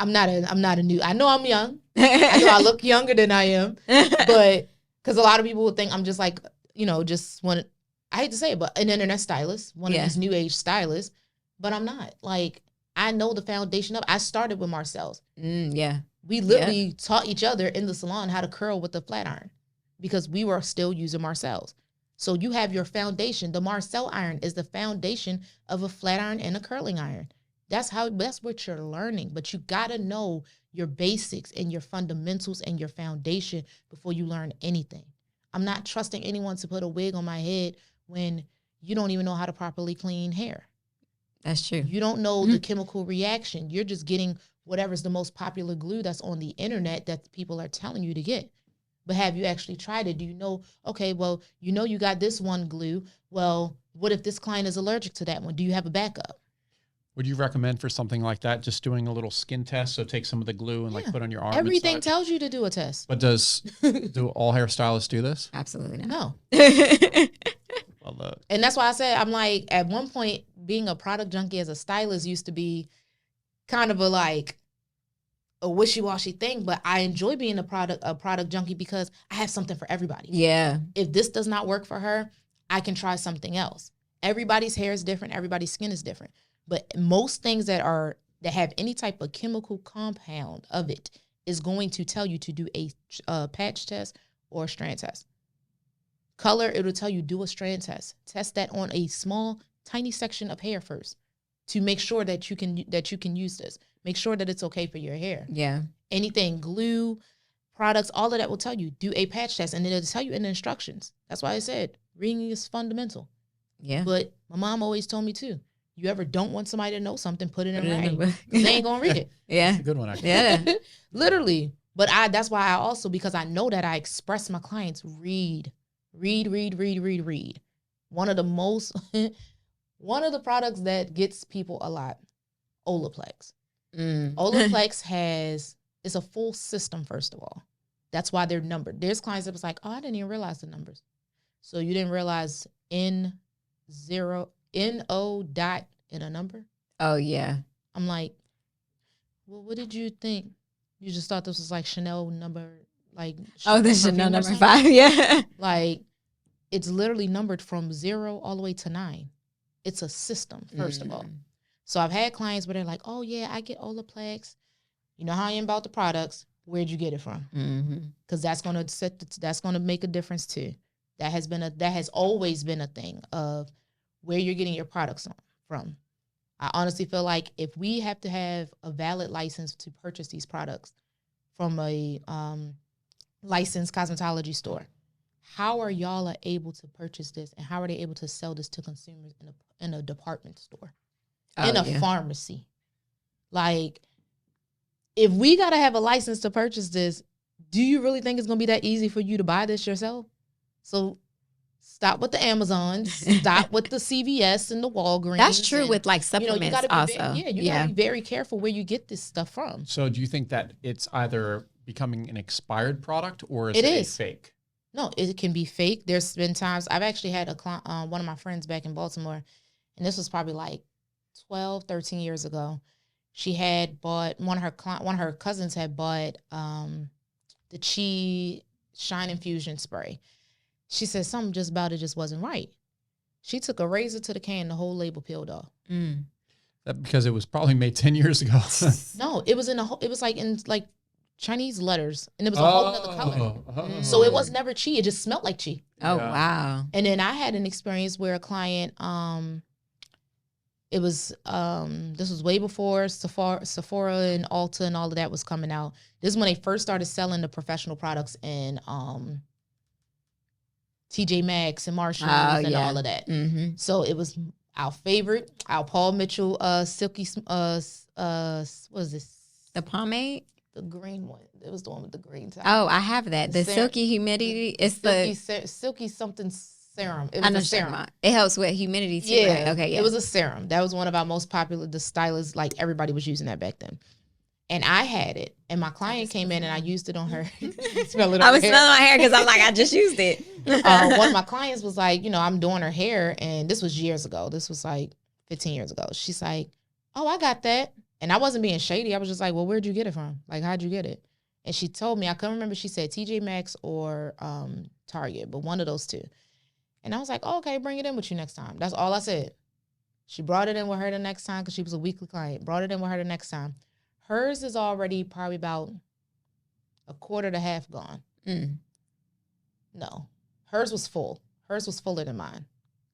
I'm not a new. I know I'm young. I know I look younger than I am, but because a lot of people would think I'm just like, just one. I hate to say it, but an internet stylist, one of these new age stylists, but I'm not. Like I know the foundation of. I started with Marcel's. Yeah. We literally taught each other in the salon how to curl with the flat iron, because we were still using Marcel's. So you have your foundation. The Marcel iron is the foundation of a flat iron and a curling iron. That's what you're learning. But you got to know your basics and your fundamentals and your foundation before you learn anything. I'm not trusting anyone to put a wig on my head when you don't even know how to properly clean hair. That's true. You don't know the chemical reaction. You're just getting whatever's the most popular glue that's on the internet that people are telling you to get. But have you actually tried it? Do you know, okay, well, you got this one glue. Well, what if this client is allergic to that one? Do you have a backup? Would you recommend for something like that, just doing a little skin test? So take some of the glue and like put on your arm. Everything tells you to do a test. But do all hairstylists do this? Absolutely not. No. Well, look. And that's why I said, I'm like, at one point, being a product junkie as a stylist used to be kind of a wishy-washy thing, but I enjoy being a product junkie because I have something for everybody. Yeah. If this does not work for her, I can try something else. Everybody's hair is different. Everybody's skin is different. But most things that have any type of chemical compound of it is going to tell you to do a patch test or a strand test. Color, it'll tell you do a strand test. Test that on a small, tiny section of hair first to make sure that you can use this. Make sure that it's okay for your hair. Yeah. Anything, glue, products, all of that will tell you do a patch test, and then it'll tell you in the instructions. That's why I said reading is fundamental. Yeah. But my mom always told me too. You ever don't want somebody to know something, put it in writing. They ain't gonna read it. Yeah. That's a good one, actually. Yeah. Literally. But that's why I also, because I know that I express my clients, read. One of the products that gets people a lot, Olaplex. Olaplex it's a full system, first of all. That's why they're numbered. There's clients that was like, oh, I didn't even realize the numbers. So you didn't realize N0 dot in a number? Oh, yeah. I'm like, well, what did you think? You just thought this was like Chanel number, like. Oh, this is Chanel number 5. Yeah. Like, it's literally numbered from 0 all the way to 9. It's a system, first of all. So I've had clients where they're like, oh, yeah, I get Olaplex. You know how I am about the products. Where'd you get it from? Because that's gonna make a difference too. That has always been a thing of where you're getting your products from. I honestly feel like if we have to have a valid license to purchase these products from a licensed cosmetology store, how are y'all able to purchase this, and how are they able to sell this to consumers in a department store, in a pharmacy? Like, if we got to have a license to purchase this, do you really think it's going to be that easy for you to buy this yourself? So stop with the Amazons, stop with the CVS and the Walgreens. That's true with like supplements you gotta also. You got to be very careful where you get this stuff from. So do you think that it's either becoming an expired product or is it is fake? No, it can be fake. There's been times I've actually had a client, one of my friends back in Baltimore, and this was probably like 12, 13 years ago. She had bought one of her cousins had bought the Chi Shine Infusion spray. She said something just about it just wasn't right. She took a razor to the can, the whole label peeled off. That because it was probably made 10 years ago. No, it was it was like in like Chinese letters, and it was a whole other color. So it was never Chi. It just smelled like Chi. Oh, wow. And then I had an experience where a client, it was, this was way before Sephora and Ulta and all of that was coming out. This is when they first started selling the professional products in TJ Maxx and Marshalls and all of that. Mm-hmm. So it was our favorite, our Paul Mitchell Silky, what is this? The pomade? The green one. It was the one with the green top. Oh, I have that. The Silky Humidity. It's Silky something serum. It I was know a serum. It helps with humidity too. Yeah. Right? Okay. Yeah. It was a serum. That was one of our most popular. The stylists, like everybody was using that back then. And I had it, and my client came in, and I used it on her. Smell it on I was her smelling my hair because I'm like, I just used it. One of my clients was like, I'm doing her hair, and this was years ago. This was like 15 years ago. She's like, oh, I got that. And I wasn't being shady. I was just like, well, where'd you get it from? Like, how'd you get it? And she told me, I couldn't remember. She said TJ Maxx or Target, but one of those two. And I was like, oh, okay, bring it in with you next time. That's all I said. She brought it in with her the next time because she was a weekly client. Brought it in with her the next time. Hers is already probably about a quarter to half gone. No. Hers was full. Hers was fuller than mine.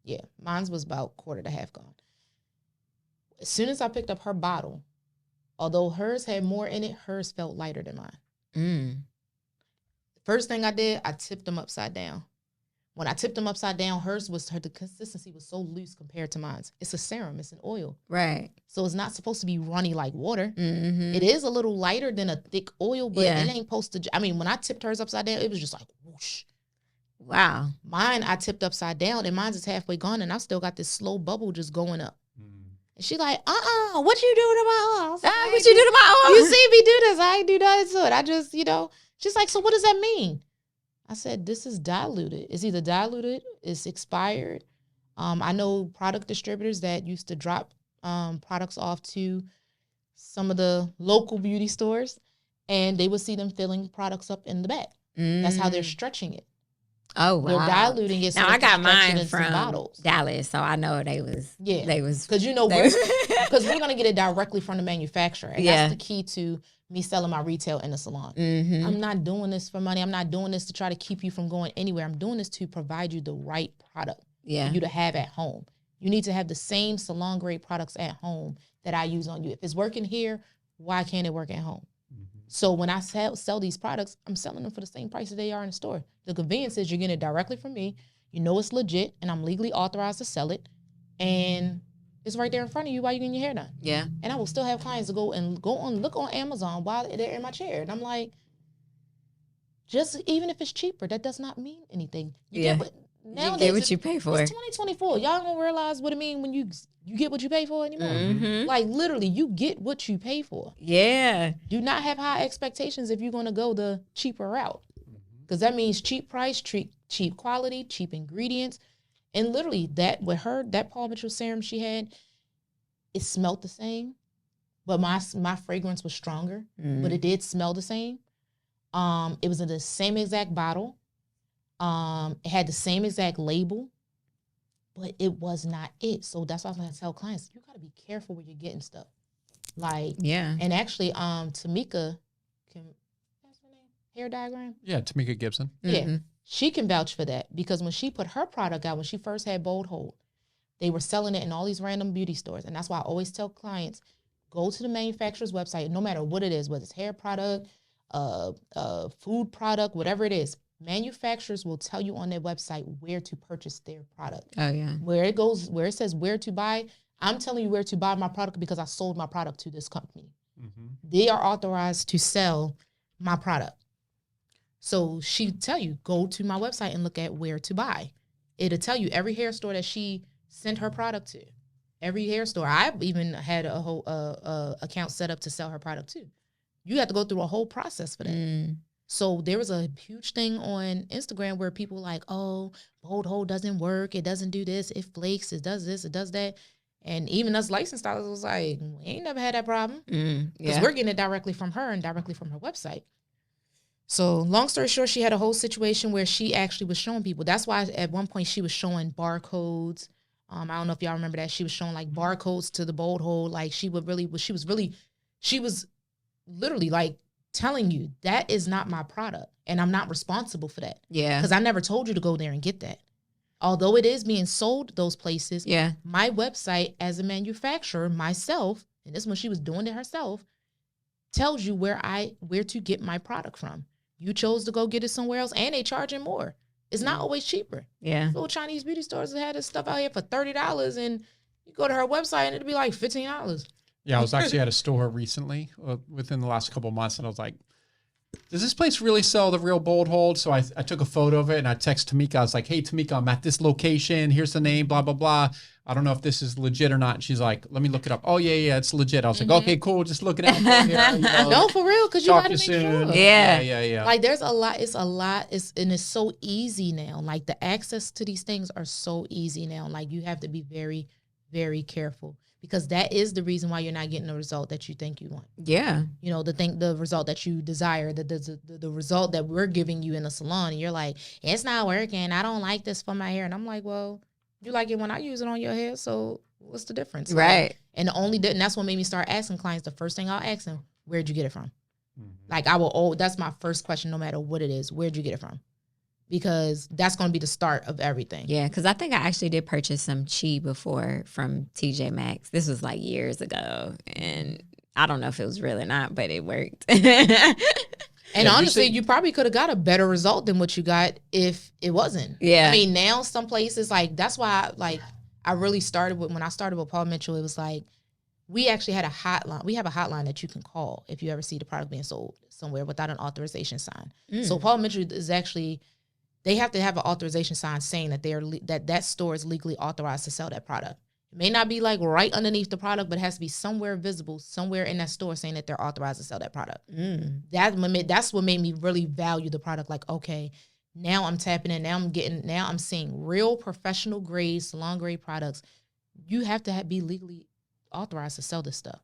Yeah, mine was about quarter to half gone. As soon as I picked up her bottle, although hers had more in it, hers felt lighter than mine. First thing I did, I tipped them upside down. When I tipped them upside down, the consistency was so loose compared to mine. It's a serum. It's an oil. Right. So it's not supposed to be runny like water. Mm-hmm. It is a little lighter than a thick oil, but it ain't supposed to. I mean, when I tipped hers upside down, it was just like whoosh. Wow. Mine, I tipped upside down, and mine's is halfway gone, and I still got this slow bubble just going up. And she like, what you doing to my oil? What you do to my oil? You see me do this. I ain't do nothing to it. I just, She's like, so what does that mean? I said, this is diluted. It's either diluted, it's expired. I know product distributors that used to drop products off to some of the local beauty stores, and they would see them filling products up in the back. That's how they're stretching it. Oh, wow. They're diluting it. So now, I got mine from bottles. Dallas, so I know they was. Because because we're going to get it directly from the manufacturer. And that's the key to me selling my retail in the salon. Mm-hmm. I'm not doing this for money. I'm not doing this to try to keep you from going anywhere. I'm doing this to provide you the right product for you to have at home. You need to have the same salon grade products at home that I use on you. If it's working here, why can't it work at home? So when I sell these products, I'm selling them for the same price that they are in the store. The convenience is you're getting it directly from me. You know it's legit, and I'm legally authorized to sell it. And it's right there in front of you while you're getting your hair done. Yeah. And I will still have clients to look on Amazon while they're in my chair. And I'm like, just even if it's cheaper, that does not mean anything. You get what you pay for. It's 2024. Y'all don't realize what it means when you get what you pay for anymore. Mm-hmm. Like, literally, you get what you pay for. Yeah. Do not have high expectations if you're going to go the cheaper route. Because that means cheap price, cheap quality, cheap ingredients. And literally, that Paul Mitchell serum she had, it smelled the same. But my fragrance was stronger. But it did smell the same. It was in the same exact bottle. It had the same exact label, but it was not it. So that's why I'm going to tell clients, you got to be careful where you're getting stuff. And actually, Tamika, what's her name? Hair Diagram? Yeah, Tamika Gibson. Yeah, she can vouch for that because when she put her product out, when she first had Bold Hold, they were selling it in all these random beauty stores. And that's why I always tell clients, go to the manufacturer's website, no matter what it is, whether it's hair product, food product, whatever it is. Manufacturers will tell you on their website where to purchase their product. Oh, yeah. Where it says where to buy, I'm telling you where to buy my product because I sold my product to this company. Mm-hmm. They are authorized to sell my product. So she tell you, go to my website and look at where to buy. It'll tell you every hair store that she sent her product to. Every hair store. I've even had a whole account set up to sell her product too. You have to go through a whole process for that. So there was a huge thing on Instagram where people were like, oh, bold hold doesn't work. It doesn't do this. It flakes. It does this. It does that. And even us licensed stylists was like, we ain't never had that problem. Because we're getting it directly from her and directly from her website. So long story short, she had a whole situation where she actually was showing people. That's why at one point she was showing barcodes. I don't know if y'all remember that. She was showing like barcodes to the bold hold. Like she was literally like telling you that is not my product and I'm not responsible for that. Yeah. Because I never told you to go there and get that. Although it is being sold those places, my website as a manufacturer, myself, and this is when she was doing it herself, tells you where to get my product from. You chose to go get it somewhere else and they charging more. It's not always cheaper. Yeah. Little Chinese beauty stores that had this stuff out here for $30 and you go to her website and it'd be like $15. Yeah, I was actually at a store recently within the last couple of months, and I was like, does this place really sell the real bold hold? So I took a photo of it and I texted Tamika. I was like, hey, Tamika, I'm at this location. Here's the name, blah, blah, blah. I don't know if this is legit or not. And she's like, let me look it up. Oh, yeah, it's legit. I was like, okay, cool. Just look it up. No, for real, because you got to make sure. Yeah. Like there's a lot. And it's so easy now. Like the access to these things are so easy now. Like you have to be very, very careful. Because that is the reason why you're not getting the result that you think you want. Yeah. You know, the result that you desire, the result that we're giving you in the salon. And you're like, it's not working. I don't like this for my hair. And I'm like, well, you like it when I use it on your hair. So what's the difference? Right. Like, and that's what made me start asking clients. The first thing I'll ask them, where'd you get it from? Mm-hmm. Like that's my first question, no matter what it is. Where'd you get it from? Because that's going to be the start of everything. Yeah, because I think I actually did purchase some chi before from TJ Maxx. This was like years ago, and I don't know if it was real or not, but it worked. And honestly, you probably could have got a better result than what you got if it wasn't. Yeah. I mean, now some places, like, that's why, I really started with, when I started with Paul Mitchell, it was like, we actually had a hotline. We have a hotline that you can call if you ever see the product being sold somewhere without an authorization sign. So Paul Mitchell is actually... They have to have an authorization sign saying that that store is legally authorized to sell that product. It may not be like right underneath the product, but it has to be somewhere visible, somewhere in that store saying that they're authorized to sell that product. That's what made me really value the product. Like, okay, now I'm tapping in. Now I'm seeing real professional grade, salon grade products. You have to be legally authorized to sell this stuff.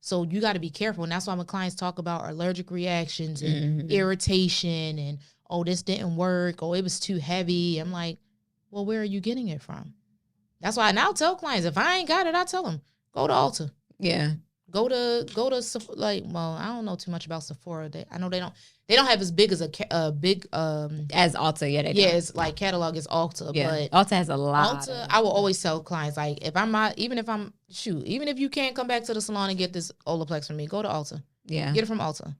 So you got to be careful. And that's why when clients talk about allergic reactions and irritation and, oh, this didn't work, or it was too heavy. I'm like, well, where are you getting it from? That's why I'll tell clients, if I ain't got it, I tell them, go to Ulta. Yeah. Go to I don't know too much about Sephora. I know they don't have as big as a big as Ulta. Yeah, they don't. It's like catalog is Ulta. Yeah, but Ulta has a lot. Ulta, I will always tell clients, like, even if you can't come back to the salon and get this Olaplex from me, go to Ulta. Yeah, get it from Ulta.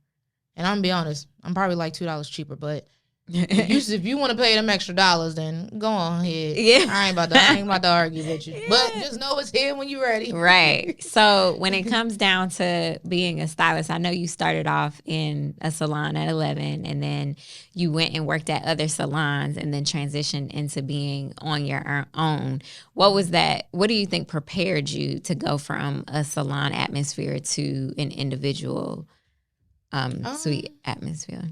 And I'm gonna be honest, I'm probably like $2 cheaper, but if you want to pay them extra dollars, then go on ahead. Yeah, I ain't about to argue with you. But just know it's here when you're ready. Right. So when it comes down to being a stylist, I know you started off in a salon at 11, and then you went and worked at other salons, and then transitioned into being on your own. What was that? What do you think prepared you to go from a salon atmosphere to an individual suite atmosphere?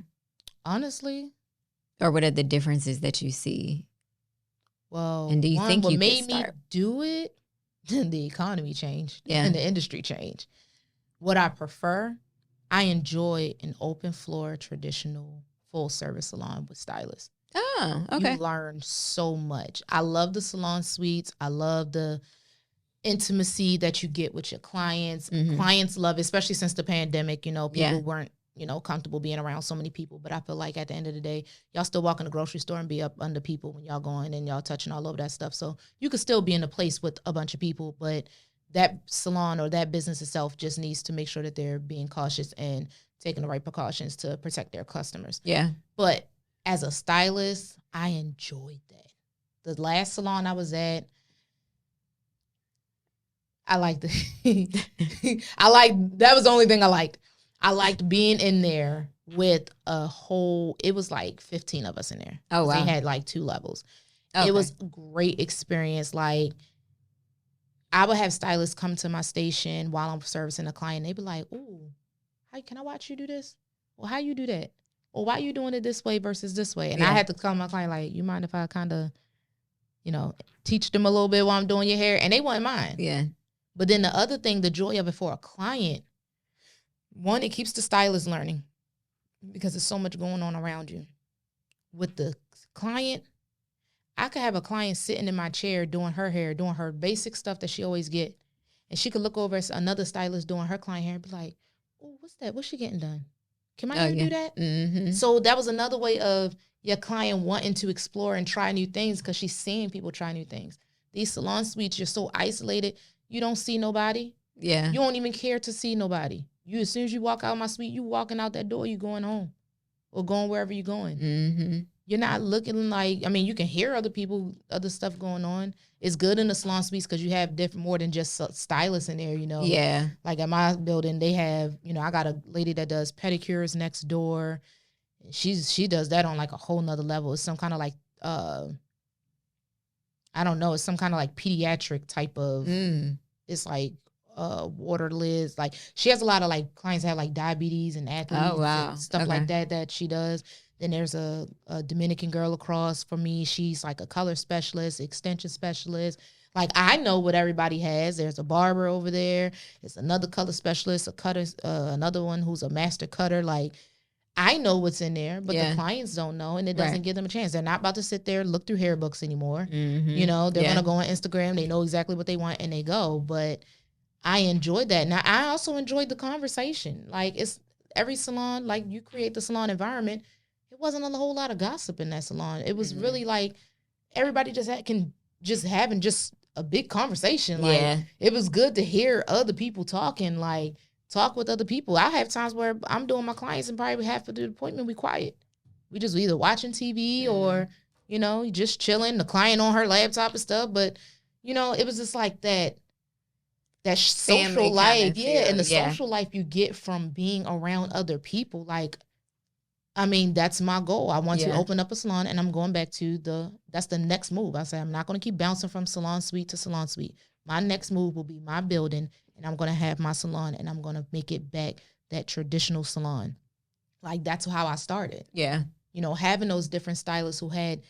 Honestly. Or what are the differences that you see? Well, and do you think what made me do it? The economy changed, and the industry changed. What I prefer, I enjoy an open floor, traditional, full service salon with stylists. Oh, okay. You learn so much. I love the salon suites. I love the intimacy that you get with your clients. Clients love it, especially since the pandemic. People weren't comfortable being around so many people. But I feel like at the end of the day, y'all still walk in the grocery store and be up under people when y'all going and y'all touching all over that stuff. So you could still be in a place with a bunch of people, but that salon or that business itself just needs to make sure that they're being cautious and taking the right precautions to protect their customers. Yeah. But as a stylist, I enjoyed that. The last salon I was at, that was the only thing I liked. I liked being in there with it was like 15 of us in there. Oh, wow. They had like 2 levels. Okay. It was a great experience. Like, I would have stylists come to my station while I'm servicing a client. They'd be like, ooh, can I watch you do this? Well, how you do that? well, why are you doing it this way versus this way? And I had to tell my client, like, you mind if I kind of, teach them a little bit while I'm doing your hair? And they wouldn't mind. Yeah. But then the other thing, the joy of it for a client, one, it keeps the stylist learning because there's so much going on around you. With the client, I could have a client sitting in my chair doing her hair, doing her basic stuff that she always get. And she could look over at another stylist doing her client hair and be like, oh, what's that? What's she getting done? Can my hair do that? Mm-hmm. So that was another way of your client wanting to explore and try new things because she's seeing people try new things. These salon suites, you're so isolated. You don't see nobody. Yeah. You don't even care to see nobody. As soon as you walk out of my suite, you walking out that door, you going home or going wherever you're going. Mm-hmm. You're not looking like, you can hear other people, other stuff going on. It's good in the salon suites because you have more than just stylists in there, Yeah. Like at my building, they have, I got a lady that does pedicures next door. She does that on like a whole nother level. It's some kind of like, I don't know. It's some kind of like pediatric type of, it's like water lids. Like she has a lot of like clients that have like diabetes and athletes and stuff like that she does. Then there's a Dominican girl across from me. She's like a color specialist, extension specialist. Like I know what everybody has. There's a barber over there. There's another color specialist, a cutter, another one who's a master cutter. Like I know what's in there, but the clients don't know, and it doesn't give them a chance. They're not about to sit there and look through hair books anymore. Mm-hmm. They're going to go on Instagram. They know exactly what they want, and they go. But I enjoyed that. Now, I also enjoyed the conversation. Like, it's every salon, like you create the salon environment, it wasn't a whole lot of gossip in that salon. It was really like everybody having a big conversation. Like, it was good to hear other people talking, like, talk with other people. I have times where I'm doing my clients and probably half of the appointment we quiet. We just either watching TV or, just chilling, the client on her laptop and stuff. But, it was just like that social life. And the social life you get from being around other people. Like, that's my goal. I want to open up a salon, and I'm going back to that's the next move. I said, I'm not going to keep bouncing from salon suite to salon suite. My next move will be my building, and I'm going to have my salon, and I'm going to make it back that traditional salon. Like, that's how I started. Yeah. Having those different stylists who had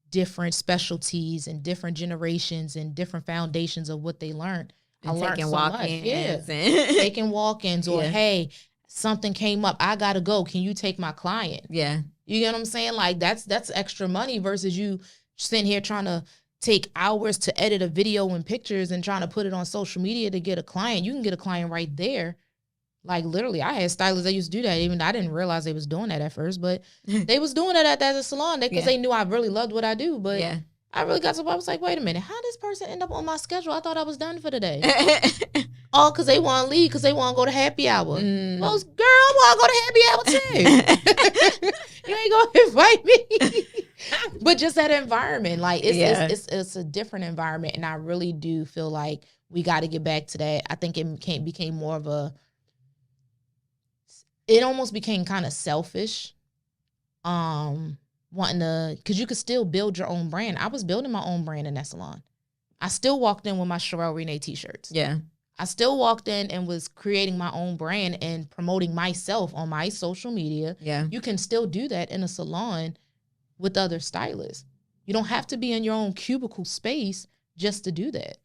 different specialties and different generations and different foundations of what they learned. I learned so much. Yeah. Taking walk-ins or, hey, something came up. I got to go. Can you take my client? Yeah. You get what I'm saying? Like, that's extra money versus you sitting here trying to take hours to edit a video and pictures and trying to put it on social media to get a client. You can get a client right there. Like, literally, I had stylists that used to do that. Even I didn't realize they was doing that at first, but they was doing it at the salon because they knew I really loved what I do. But I really got to, I was like, wait a minute, how this person end up on my schedule? I thought I was done for the day. All because they want to leave because they want to go to happy hour. Well, girl, I want to go to happy hour too. You ain't going to invite me. But just that environment, like, it's a different environment. And I really do feel like we got to get back to that. I think it became more of it almost became kind of selfish. Wanting to, because you could still build your own brand. I was building my own brand in that salon. I still walked in with my Cherelle Renee t-shirts. Yeah. I still walked in and was creating my own brand and promoting myself on my social media. Yeah. You can still do that in a salon with other stylists. You don't have to be in your own cubicle space just to do that.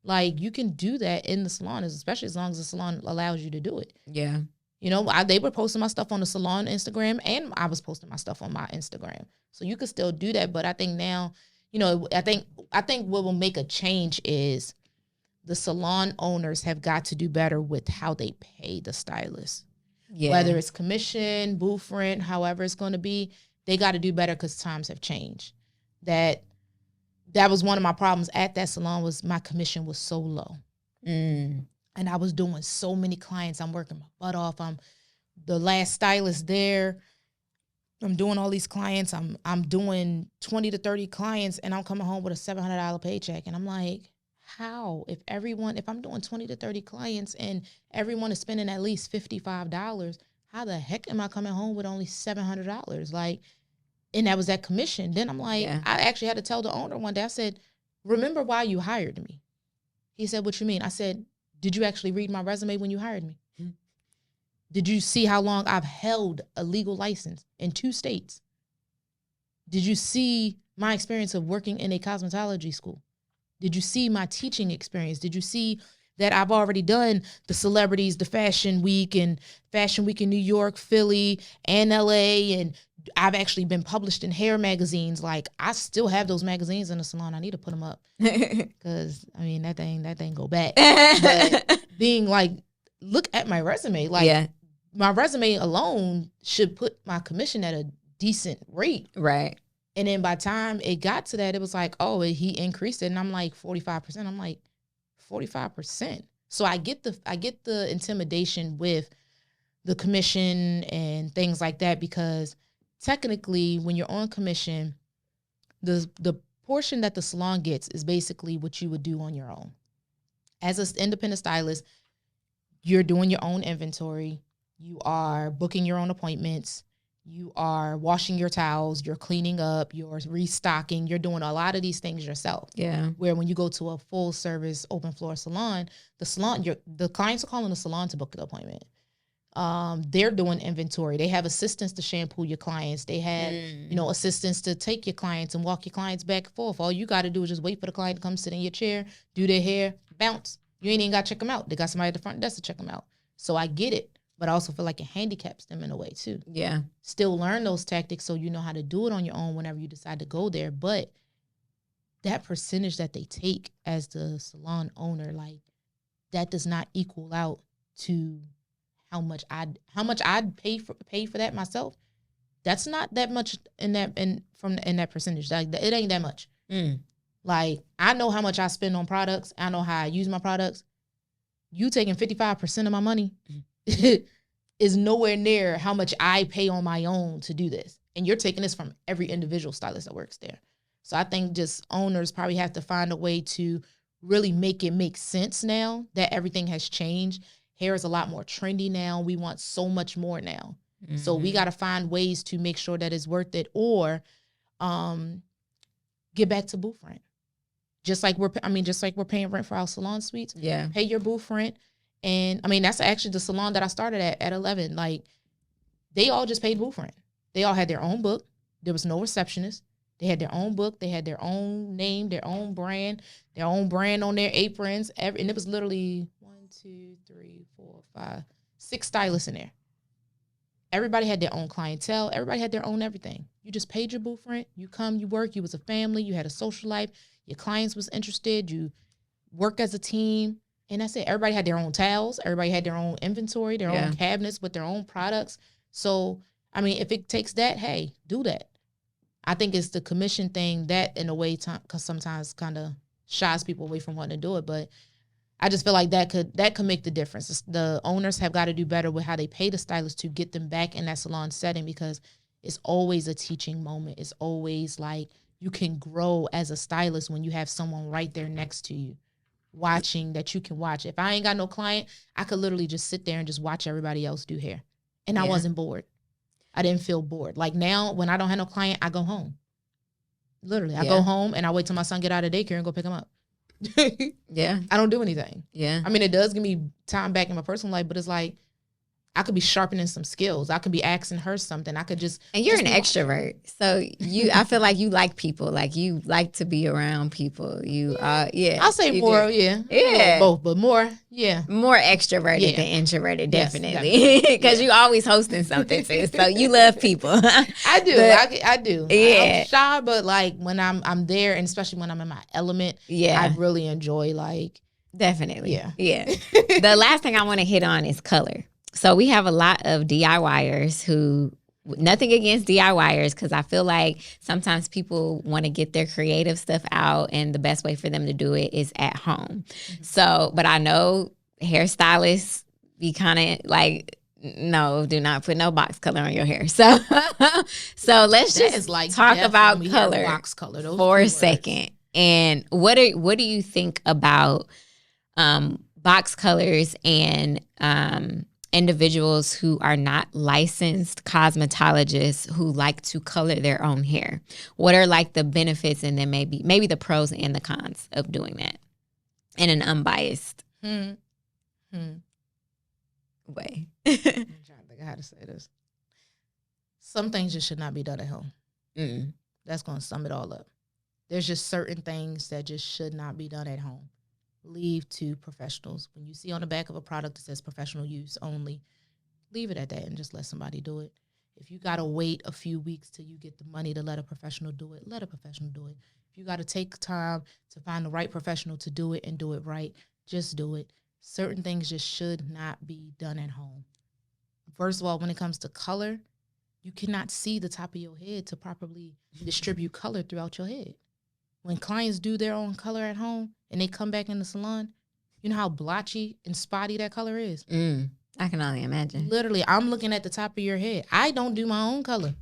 Like, you can do that in the salon, especially as long as the salon allows you to do it. Yeah. They were posting my stuff on the salon Instagram, and I was posting my stuff on my Instagram. So you could still do that. But I think now, I think what will make a change is the salon owners have got to do better with how they pay the stylists. Yeah. Whether it's commission, booth rent, however it's going to be, they got to do better because times have changed. That was one of my problems at that salon was my commission was so low. And I was doing so many clients. I'm working my butt off. I'm the last stylist there. I'm doing all these clients. I'm doing 20 to 30 clients, and I'm coming home with a $700 paycheck. And I'm like, how? If I'm doing 20 to 30 clients and everyone is spending at least $55, how the heck am I coming home with only $700? Like, and that was that commission. Then I'm like, I actually had to tell the owner one day, I said, remember why you hired me? He said, what you mean? I said, did you actually read my resume when you hired me? Did you see how long I've held a legal license in 2 states? Did you see my experience of working in a cosmetology school? Did you see my teaching experience? Did you see that I've already done the celebrities, the Fashion Week in New York, Philly, and LA, and I've actually been published in hair magazines. Like, I still have those magazines in the salon. I need to put them up because I mean that thing go back. But being like, look at my resume. Like, my resume alone should put my commission at a decent rate, right? And then by the time it got to that, it was like, oh, he increased it, and I'm like 45%. I'm like 45%. So I get the intimidation with the commission and things like that, because technically when you're on commission, the portion that the salon gets is basically what you would do on your own. As an independent stylist, you're doing your own inventory. You are booking your own appointments. You are washing your towels, you're cleaning up, you're restocking, you're doing a lot of these things yourself. Yeah. Where when you go to a full service open floor salon, the clients are calling the salon to book the appointment. They're doing inventory. They have assistants to shampoo your clients. They have, assistants to take your clients and walk your clients back and forth. All you got to do is just wait for the client to come sit in your chair, do their hair, bounce. You ain't even got to check them out. They got somebody at the front desk to check them out. So I get it. But I also feel like it handicaps them in a way too. Yeah. Still learn those tactics so you know how to do it on your own whenever you decide to go there. But that percentage that they take as the salon owner, like, that does not equal out to how much I'd pay for that myself. That's not that much in that percentage. Like, it ain't that much. Like, I know how much I spend on products. I know how I use my products. You taking 55% of my money is nowhere near how much I pay on my own to do this. And you're taking this from every individual stylist that works there. So I think just owners probably have to find a way to really make it make sense now that everything has changed. Hair is a lot more trendy now. We want so much more now. Mm-hmm. So we got to find ways to make sure that it's worth it, or get back to booth rent. Just like we're paying rent for our salon suites. Yeah. Pay your booth rent. And I mean, that's actually the salon that I started at 11. Like, they all just paid booth rent. They all had their own book. There was no receptionist. They had their own book. They had their own name, their own brand on their aprons. And it was literally 6 stylists in there. Everybody had their own clientele. Everybody had their own everything. You just paid your booth rent. You come, you work. You was a family. You had a social life. Your clients was interested. You work as a team. And that's it. Everybody had their own towels. Everybody had their own inventory, their own cabinets with their own products. So, I mean, if it takes that, hey, do that. I think it's the commission thing that, in a way, because sometimes kind of shies people away from wanting to do it. But I just feel like that could make the difference. The owners have got to do better with how they pay the stylists to get them back in that salon setting, because it's always a teaching moment. It's always like you can grow as a stylist when you have someone right there next to you, watching, that you can watch. If I ain't got no client, I could literally just sit there and just watch everybody else do hair. And I wasn't bored. I didn't feel bored. Like, now, when I don't have no client, I go home. Literally, I go home and I wait till my son get out of daycare and go pick him up. Yeah. I don't do anything. Yeah. I mean, it does give me time back in my personal life, but it's like, I could be sharpening some skills. I could be asking her something. I could just. And you're an extrovert. So I feel like you like people. Like, you like to be around people. I'll say more, Yeah. Both, but more, more extroverted than introverted, definitely. Because you always hosting something too. So you love people. I do. I do. Yeah. I'm shy, but like, when I'm there, and especially when I'm in my element, I really enjoy, like. Definitely. Yeah. The last thing I want to hit on is color. So we have a lot of DIYers who, nothing against DIYers, because I feel like sometimes people want to get their creative stuff out, and the best way for them to do it is at home. Mm-hmm. So, but I know hairstylists be kind of like, no, do not put no box color on your hair. So let's just talk about color, box color for a second. And what do you think about box colors and individuals who are not licensed cosmetologists who like to color their own hair? What are like the benefits, and then maybe the pros and the cons of doing that in an unbiased? way. I'm trying to think of how to say this. Some things just should not be done at home. That's going to sum it all up. There's just certain things that just should not be done at home. Leave to professionals. When you see on the back of a product that says professional use only, leave it at that and just let somebody do it. If you got to wait a few weeks till you get the money to let a professional do it, let a professional do it. If you got to take time to find the right professional to do it and do it right, just do it. Certain things just should not be done at home. First of all, when it comes to color, you cannot see the top of your head to properly distribute color throughout your head. When clients do their own color at home and they come back in the salon, you know how blotchy and spotty that color is? I can only imagine. Literally, I'm looking at the top of your head. I don't do my own color.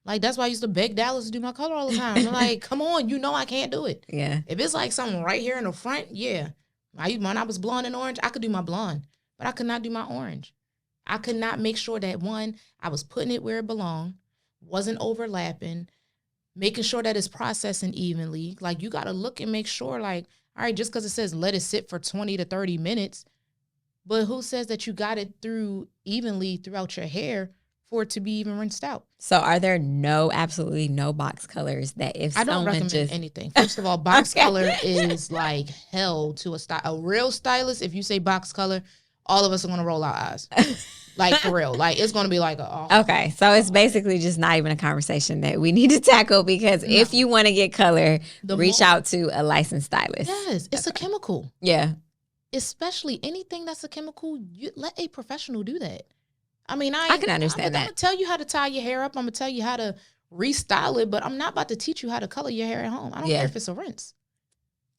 Like, that's why I used to beg Dallas to do my color all the time. I'm like, come on, you know I can't do it. Yeah. If it's like something right here in the front, yeah. When I was blonde and orange, I could do my blonde, but I could not do my orange. I could not make sure that, one, I was putting it where it belonged, wasn't overlapping, making sure that it's processing evenly. Like, you got to look and make sure, like, all right, just because it says let it sit for 20 to 30 minutes, but who says that you got it through evenly throughout your hair for it to be even rinsed out? So are there absolutely no box colors that if I don't someone recommend anything. First of all, box color is like hell to a real stylist. If you say box color, all of us are going to roll our eyes. Like, for real. Like, it's going to be like, okay. So it's basically just not even a conversation that we need to tackle, because if you want to get color, reach out to a licensed stylist. Yes. It's a chemical. Yeah. Especially anything that's a chemical, you let a professional do that. I mean, I can understand that. I'm going to tell you how to tie your hair up. I'm going to tell you how to restyle it, but I'm not about to teach you how to color your hair at home. I don't care if it's a rinse.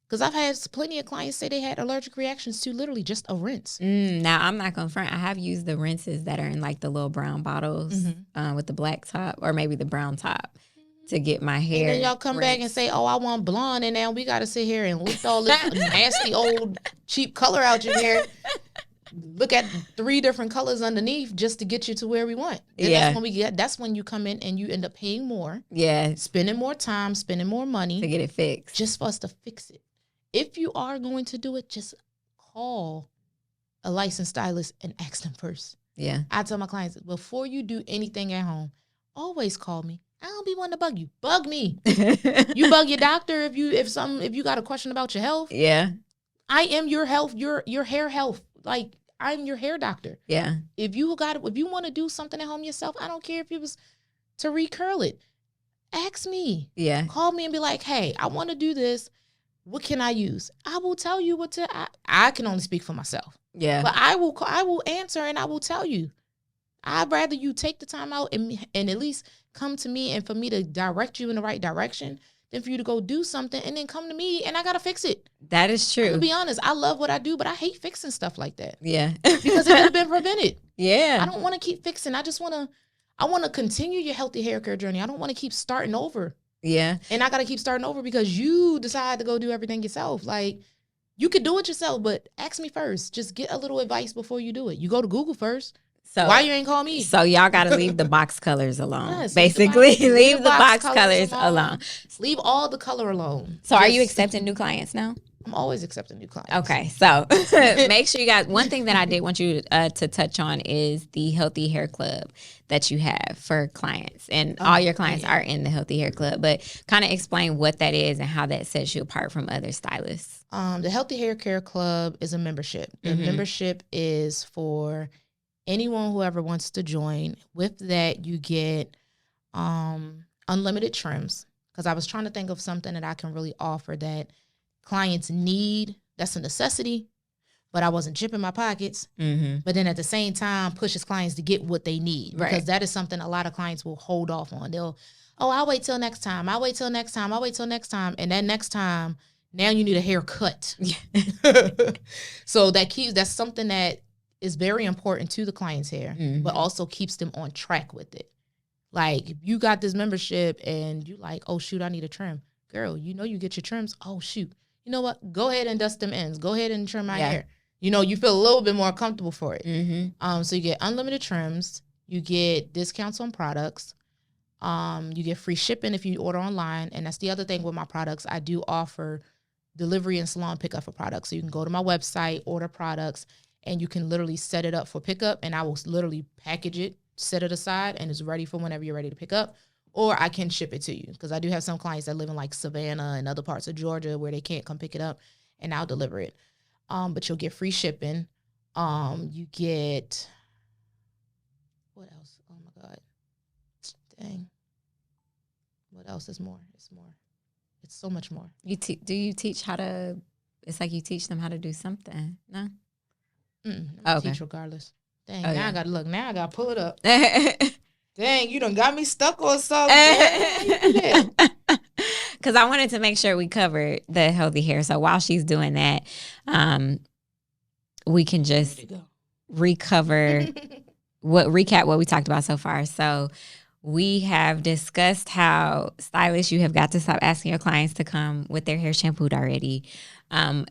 Because I've had plenty of clients say they had allergic reactions to literally just a rinse. Now, I'm not going to front. I have used the rinses that are in like the little brown bottles with the black top or maybe the brown top to get my hair. And then y'all come back and say, oh, I want blonde. And now we got to sit here and lift all this nasty old cheap color out your hair. Look at 3 different colors underneath just to get you to where we want. And that's when you come in and you end up paying more. Yeah. Spending more time, spending more money. To get it fixed. Just for us to fix it. If you are going to do it, just call a licensed stylist and ask them first. Yeah. I tell my clients, before you do anything at home, always call me. I don't be wanting to bug you. Bug me. You bug your doctor if you got a question about your health. Yeah. I am your health, your hair health. Like, I'm your hair doctor. Yeah. If you want to do something at home yourself, I don't care if it was to recurl it. Ask me. Yeah. Call me and be like, hey, I want to do this. What can I use? I will tell you what to. I can only speak for myself. Yeah. But I will answer and I will tell you. I'd rather you take the time out and at least come to me and for me to direct you in the right direction than for you to go do something and then come to me and I gotta fix it. That is true. To be honest, I love what I do, but I hate fixing stuff like that. Yeah. Because it could have been prevented. Yeah. I don't want to keep fixing. I want to continue your healthy hair care journey. I don't want to keep starting over. Yeah. And I got to keep starting over because you decide to go do everything yourself. Like, you could do it yourself, but ask me first. Just get a little advice before you do it. You go to Google first. So why you ain't call me? So y'all got to leave the box colors alone. Yes, basically, leave the box colors alone. Leave all the color alone. So are you accepting new clients now? I'm always accepting new clients. Okay, so make sure you guys, one thing that I did want you to touch on is the Healthy Hair Club that you have for clients. And all your clients are in the Healthy Hair Club, but kind of explain what that is and how that sets you apart from other stylists. The Healthy Hair Care Club is a membership. The membership is for anyone who ever wants to join. With that, you get unlimited trims, because I was trying to think of something that I can really offer that clients need. That's a necessity, but I wasn't chipping my pockets. But then at the same time, pushes clients to get what they need. Right. Because that is something a lot of clients will hold off on. I'll wait till next time. I'll wait till next time. I'll wait till next time. And that next time, now you need a haircut. So that's something that is very important to the client's hair, but also keeps them on track with it. Like, if you got this membership and you like, oh shoot, I need a trim. Girl, you know you get your trims. Oh shoot. You know what? Go ahead and dust them ends. Go ahead and trim my hair. You know, you feel a little bit more comfortable for it. So you get unlimited trims. You get discounts on products. You get free shipping if you order online. And that's the other thing with my products. I do offer delivery and salon pickup for products. So you can go to my website, order products, and you can literally set it up for pickup, and I will literally package it, set it aside, and it's ready for whenever you're ready to pick up. Or I can ship it to you, because I do have some clients that live in like Savannah and other parts of Georgia where they can't come pick it up, and I'll deliver it. But you'll get free shipping. You get, what else? Oh my God. Dang. What else is more? It's more. It's so much more. Do you teach how to, it's like you teach them how to do something, no? I teach regardless. Dang, I gotta look. Now I gotta pull it up. Dang, you done got me stuck on something. Because I wanted to make sure we covered the healthy hair. So while she's doing that, we can just recap what we talked about so far. So we have discussed how, stylists, you have got to stop asking your clients to come with their hair shampooed already.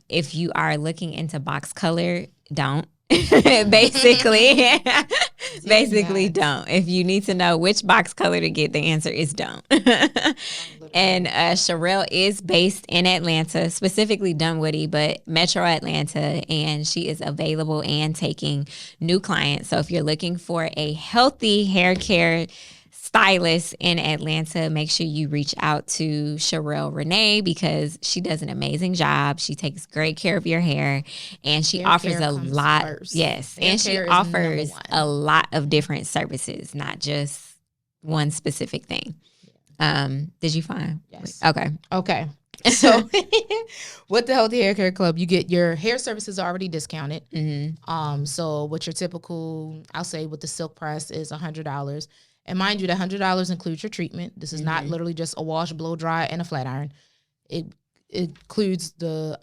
If you are looking into box color, don't. basically don't. If you need to know which box color to get, the answer is don't. And Cherelle is based in Atlanta, specifically Dunwoody, but Metro Atlanta, and she is available and taking new clients. So if you're looking for a healthy hair care stylist in Atlanta, make sure you reach out to Cherelle Renee, because she does an amazing job. She takes great care of your hair, and she offers a lot. First. Yes, hair, and she offers a lot of different services, not just one specific thing. Did you find? Yes. Okay. So with the Healthy Hair Care Club, you get your hair services already discounted. So what your typical, I'll say with the silk press, is $100. And mind you, the $100 includes your treatment. This is not literally just a wash, blow dry, and a flat iron. It includes the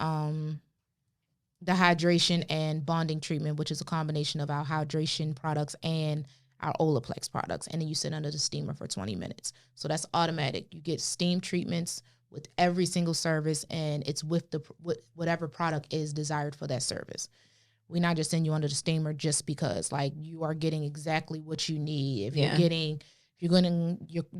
hydration and bonding treatment, which is a combination of our hydration products and our Olaplex products. And then you sit under the steamer for 20 minutes. So that's automatic. You get steam treatments with every single service, and it's with whatever product is desired for that service. We're not just sending you under the steamer just because, like, you are getting exactly what you need. If you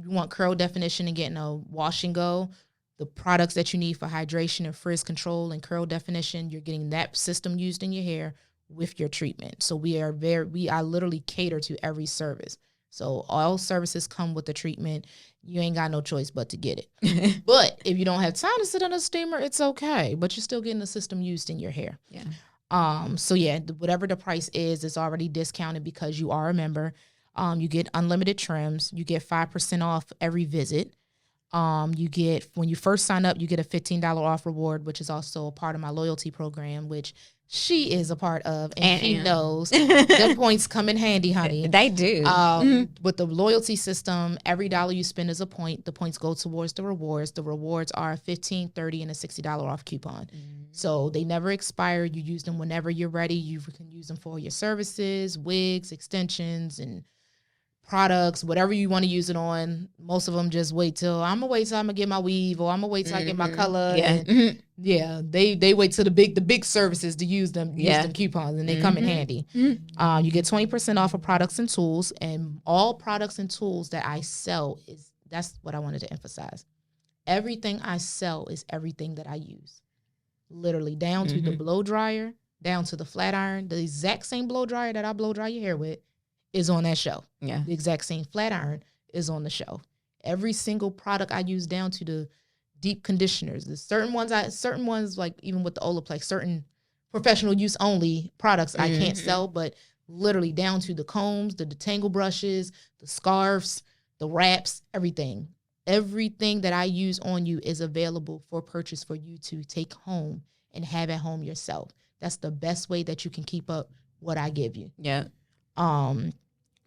want curl definition and getting a wash and go, the products that you need for hydration and frizz control and curl definition, you're getting that system used in your hair with your treatment. So we are literally cater to every service. So all services come with the treatment. You ain't got no choice but to get it. But if you don't have time to sit on a steamer, it's okay. But you're still getting the system used in your hair. Yeah. So yeah, whatever the price is, it's already discounted because you are a member. You get unlimited trims. You get 5% off every visit. You get, when you first sign up, you get a $15 off reward, which is also a part of my loyalty program, which she is a part of, and she knows the points come in handy, honey. They do. With the loyalty system, every dollar you spend is a point. The points go towards the rewards. The rewards are $15, $30, and a $60 off coupon. So they never expire. You use them whenever you're ready. You can use them for your services, wigs, extensions, and products, whatever you want to use it on. Most of them just wait till I'm gonna get my weave, or I'm gonna wait till I get my color. Yeah. They wait till the big services to use them coupons, and they come in handy. You get 20% off of products and tools, and all products and tools that I sell that's what I wanted to emphasize. Everything I sell is everything that I use. Literally down to the blow dryer, down to the flat iron, the exact same blow dryer that I blow dry your hair with is on that shelf. Yeah. The exact same flat iron is on the shelf. Every single product I use, down to the deep conditioners. There's certain ones like even with the Olaplex, certain professional use only products I can't sell, but literally down to the combs, the detangle brushes, the scarves, the wraps, everything. Everything that I use on you is available for purchase for you to take home and have at home yourself. That's the best way that you can keep up what I give you. Yeah.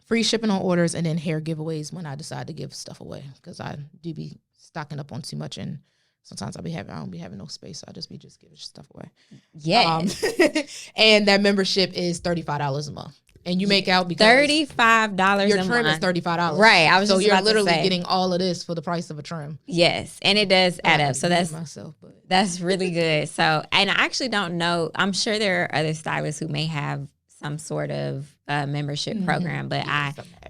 Free shipping on orders, and then hair giveaways when I decide to give stuff away, because I do be stocking up on too much, and sometimes I don't be having no space, so I just giving stuff away. Yeah. And that membership is $35 a month. And you make out because $35 your trim is $35. Right. I was so just you're about literally to say. Getting all of this for the price of a trim. Yes, and it does add up. So that's really good. So, and I actually don't know. I'm sure there are other stylists who may have some sort of membership program, but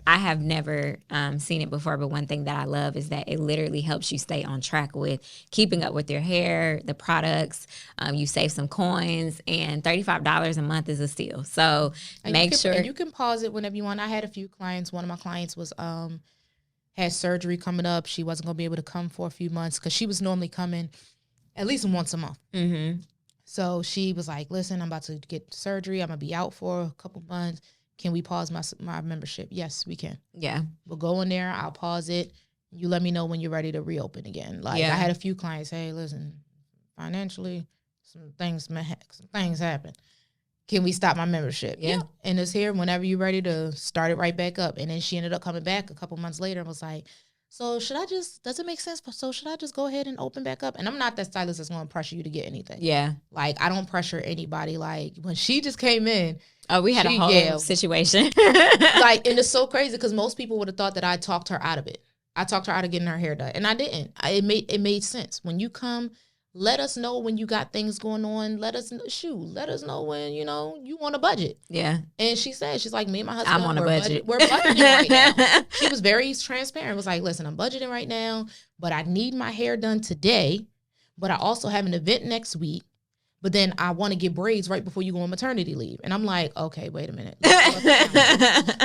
I have never seen it before, but one thing that I love is that it literally helps you stay on track with keeping up with your hair, the products. You save some coins, and $35 a month is a steal. So make sure. And you can pause it whenever you want. I had a few clients. One of my clients was had surgery coming up. She wasn't going to be able to come for a few months because she was normally coming at least once a month. Mm-hmm. So she was like, listen, I'm about to get surgery. I'm going to be out for a couple months. Can we pause my membership? Yes, we can. Yeah. We'll go in there. I'll pause it. You let me know when you're ready to reopen again. I had a few clients, hey, listen, financially, some things happen. Can we stop my membership? Yeah. And it's here whenever you're ready to start it right back up. And then she ended up coming back a couple months later and was like, so does it make sense? So should I just go ahead and open back up? And I'm not that stylist that's going to pressure you to get anything. Yeah. Like, I don't pressure anybody. Like, when she just came in. Oh, we had a whole situation. Like, and it's so crazy because most people would have thought that I talked her out of it. I talked her out of getting her hair done. And I didn't. It made sense. When you come, let us know when you got things going on. Let us know when, you want a budget. Yeah. And she said, she's like, me and my husband, I'm on a budget. We're budgeting right now. She was very transparent. Was like, listen, I'm budgeting right now, but I need my hair done today. But I also have an event next week. But then I want to get braids right before you go on maternity leave. And I'm like, okay, wait a minute.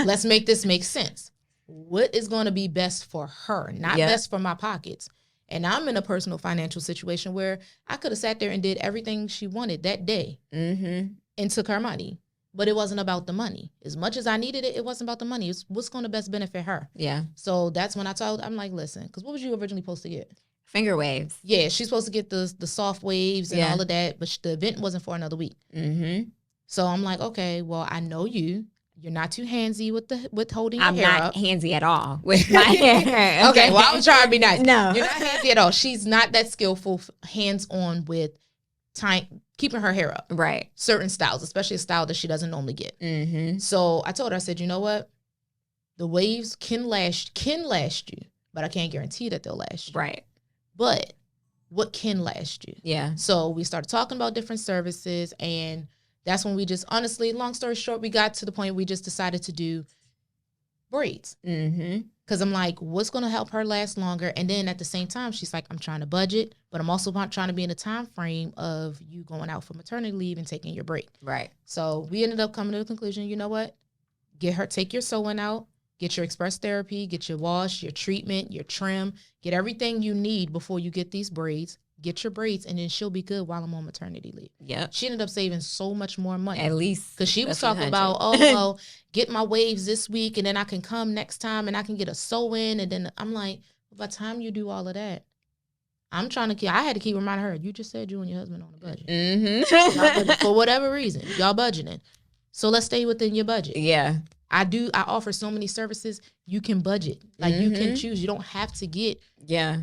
Let's make this make sense. What is going to be best for her, not best for my pockets? And I'm in a personal financial situation where I could have sat there and did everything she wanted that day and took her money. But it wasn't about the money. As much as I needed it, it wasn't about the money. It's what's going to best benefit her. Yeah. So that's when I'm like, listen, because what was you originally supposed to get? Finger waves. Yeah, she's supposed to get the soft waves and all of that, but the event wasn't for another week. Mm-hmm. So I'm like, okay, well, I know you're not too handsy with holding your hair up. I'm not handsy at all with my hair. Okay, well, I was trying to be nice. No. You're not handsy at all. She's not that skillful, hands-on with keeping her hair up. Right. Certain styles, especially a style that she doesn't normally get. Mm-hmm. So I told her, I said, you know what? The waves can last you, but I can't guarantee that they'll last you. Right. But what can last you? Yeah. So we started talking about different services, and that's when we just, honestly, long story short, we got to the point we just decided to do braids. Mm-hmm. Because I'm like, what's going to help her last longer? And then at the same time, she's like, I'm trying to budget, but I'm also trying to be in a time frame of you going out for maternity leave and taking your break. Right. So we ended up coming to the conclusion, you know what? Take your sewing out. Get your express therapy, get your wash, your treatment, your trim, get everything you need before you get these braids. Get your braids, and then she'll be good while I'm on maternity leave. Yeah. She ended up saving so much more money. At least. Because she was talking about, oh, well, get my waves this week, and then I can come next time, and I can get a sew-in. And then I'm like, by the time you do all of that, I had to keep reminding her, you just said you and your husband on a budget. Mm-hmm. For whatever reason, y'all budgeting. So let's stay within your budget. Yeah. I offer so many services, you can budget. Like, you can choose. You don't have to get. Yeah.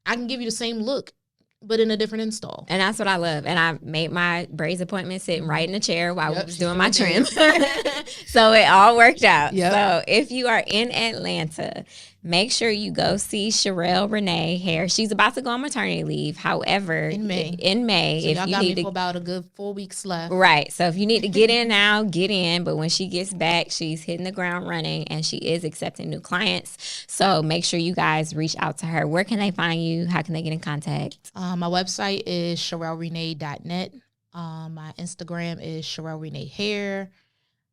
I can give you the same look, but in a different install. And that's what I love. And I made my braids appointment sitting right in the chair while I was doing my trim. So it all worked out. Yep. So if you are in Atlanta, make sure you go see Cherelle Renee Hair. She's about to go on maternity leave. However, in May. So if y'all got me for about a good 4 weeks left. Right. So if you need to get in now, get in. But when she gets back, she's hitting the ground running, and she is accepting new clients. So make sure you guys reach out to her. Where can they find you? How can they get in contact? My website is CherelleRenee.net. My Instagram is Cherelle Renee Hair.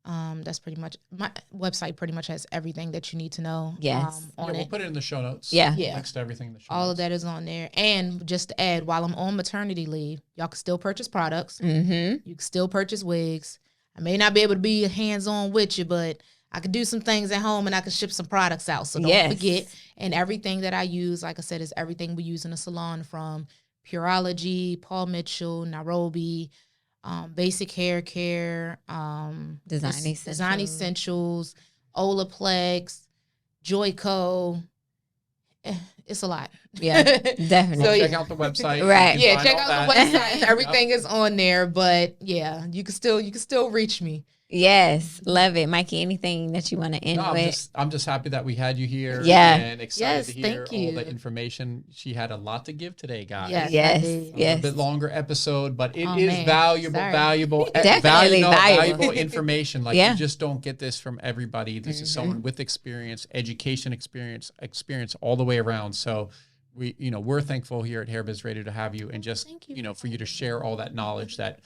That's pretty much, my website pretty much has everything that you need to know. Yes. We'll put it in the show notes. Yeah. Next to everything in the show All notes. of that is on there. And just to add, while I'm on maternity leave, y'all can still purchase products. Mm-hmm. You can still purchase wigs. I may not be able to be hands-on with you, but I could do some things at home, and I can ship some products out. So don't forget. And everything that I use, like I said, is everything we use in the salon, from Pureology, Paul Mitchell, Nairobi, Basic Hair Care, Design Essentials, Olaplex, Joico. It's a lot. Yeah, definitely. So check out the website. Right. Yeah, check out the website. Everything is on there. But yeah, you can still reach me. Yes, love it. Mikey, anything that you want to end No, with? I'm just happy that we had you here. Yeah. And excited to hear thank all you. the information. She had a lot to give today, guys. Yes, I Yes, did. A little yes. bit longer episode, but it Oh, is man. valuable, Sorry. Definitely valuable. valuable information. Like Yeah. you just don't get this from everybody. This is someone with experience, education experience all the way around. So we're thankful here at Hair Biz Radio to have you and just, Thank you. for you to share all that knowledge that,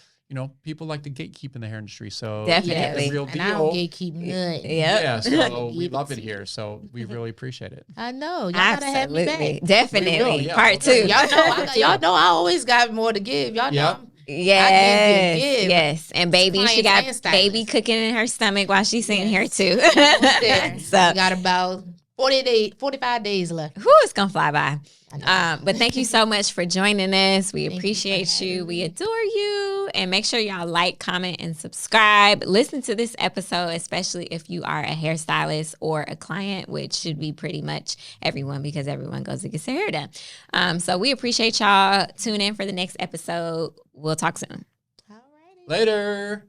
people like to gatekeep in the hair industry. So Definitely. it's the real And I don't deal. gatekeep nothing. Yep. Yeah, so we Give love it it to here. So we really appreciate it. I know. Y'all gotta have me Absolutely. back. Definitely. We will, yeah. Part 2. Y'all know I always got more to give. Y'all know. Yep. Yes, give. yes. And baby, she Clients got and stylists. baby cooking in her stomach while she's sitting Yes. here too. There. So, We got about 45 days left. whew, it's gonna fly by. But thank you so much for joining us. We you for appreciate you. having We me. adore you. And make sure y'all like, comment, and subscribe. Listen to this episode, especially if you are a hairstylist or a client, which should be pretty much everyone because everyone goes to get their hair done. So we appreciate y'all. Tune in for the next episode. We'll talk soon. All righty. Later.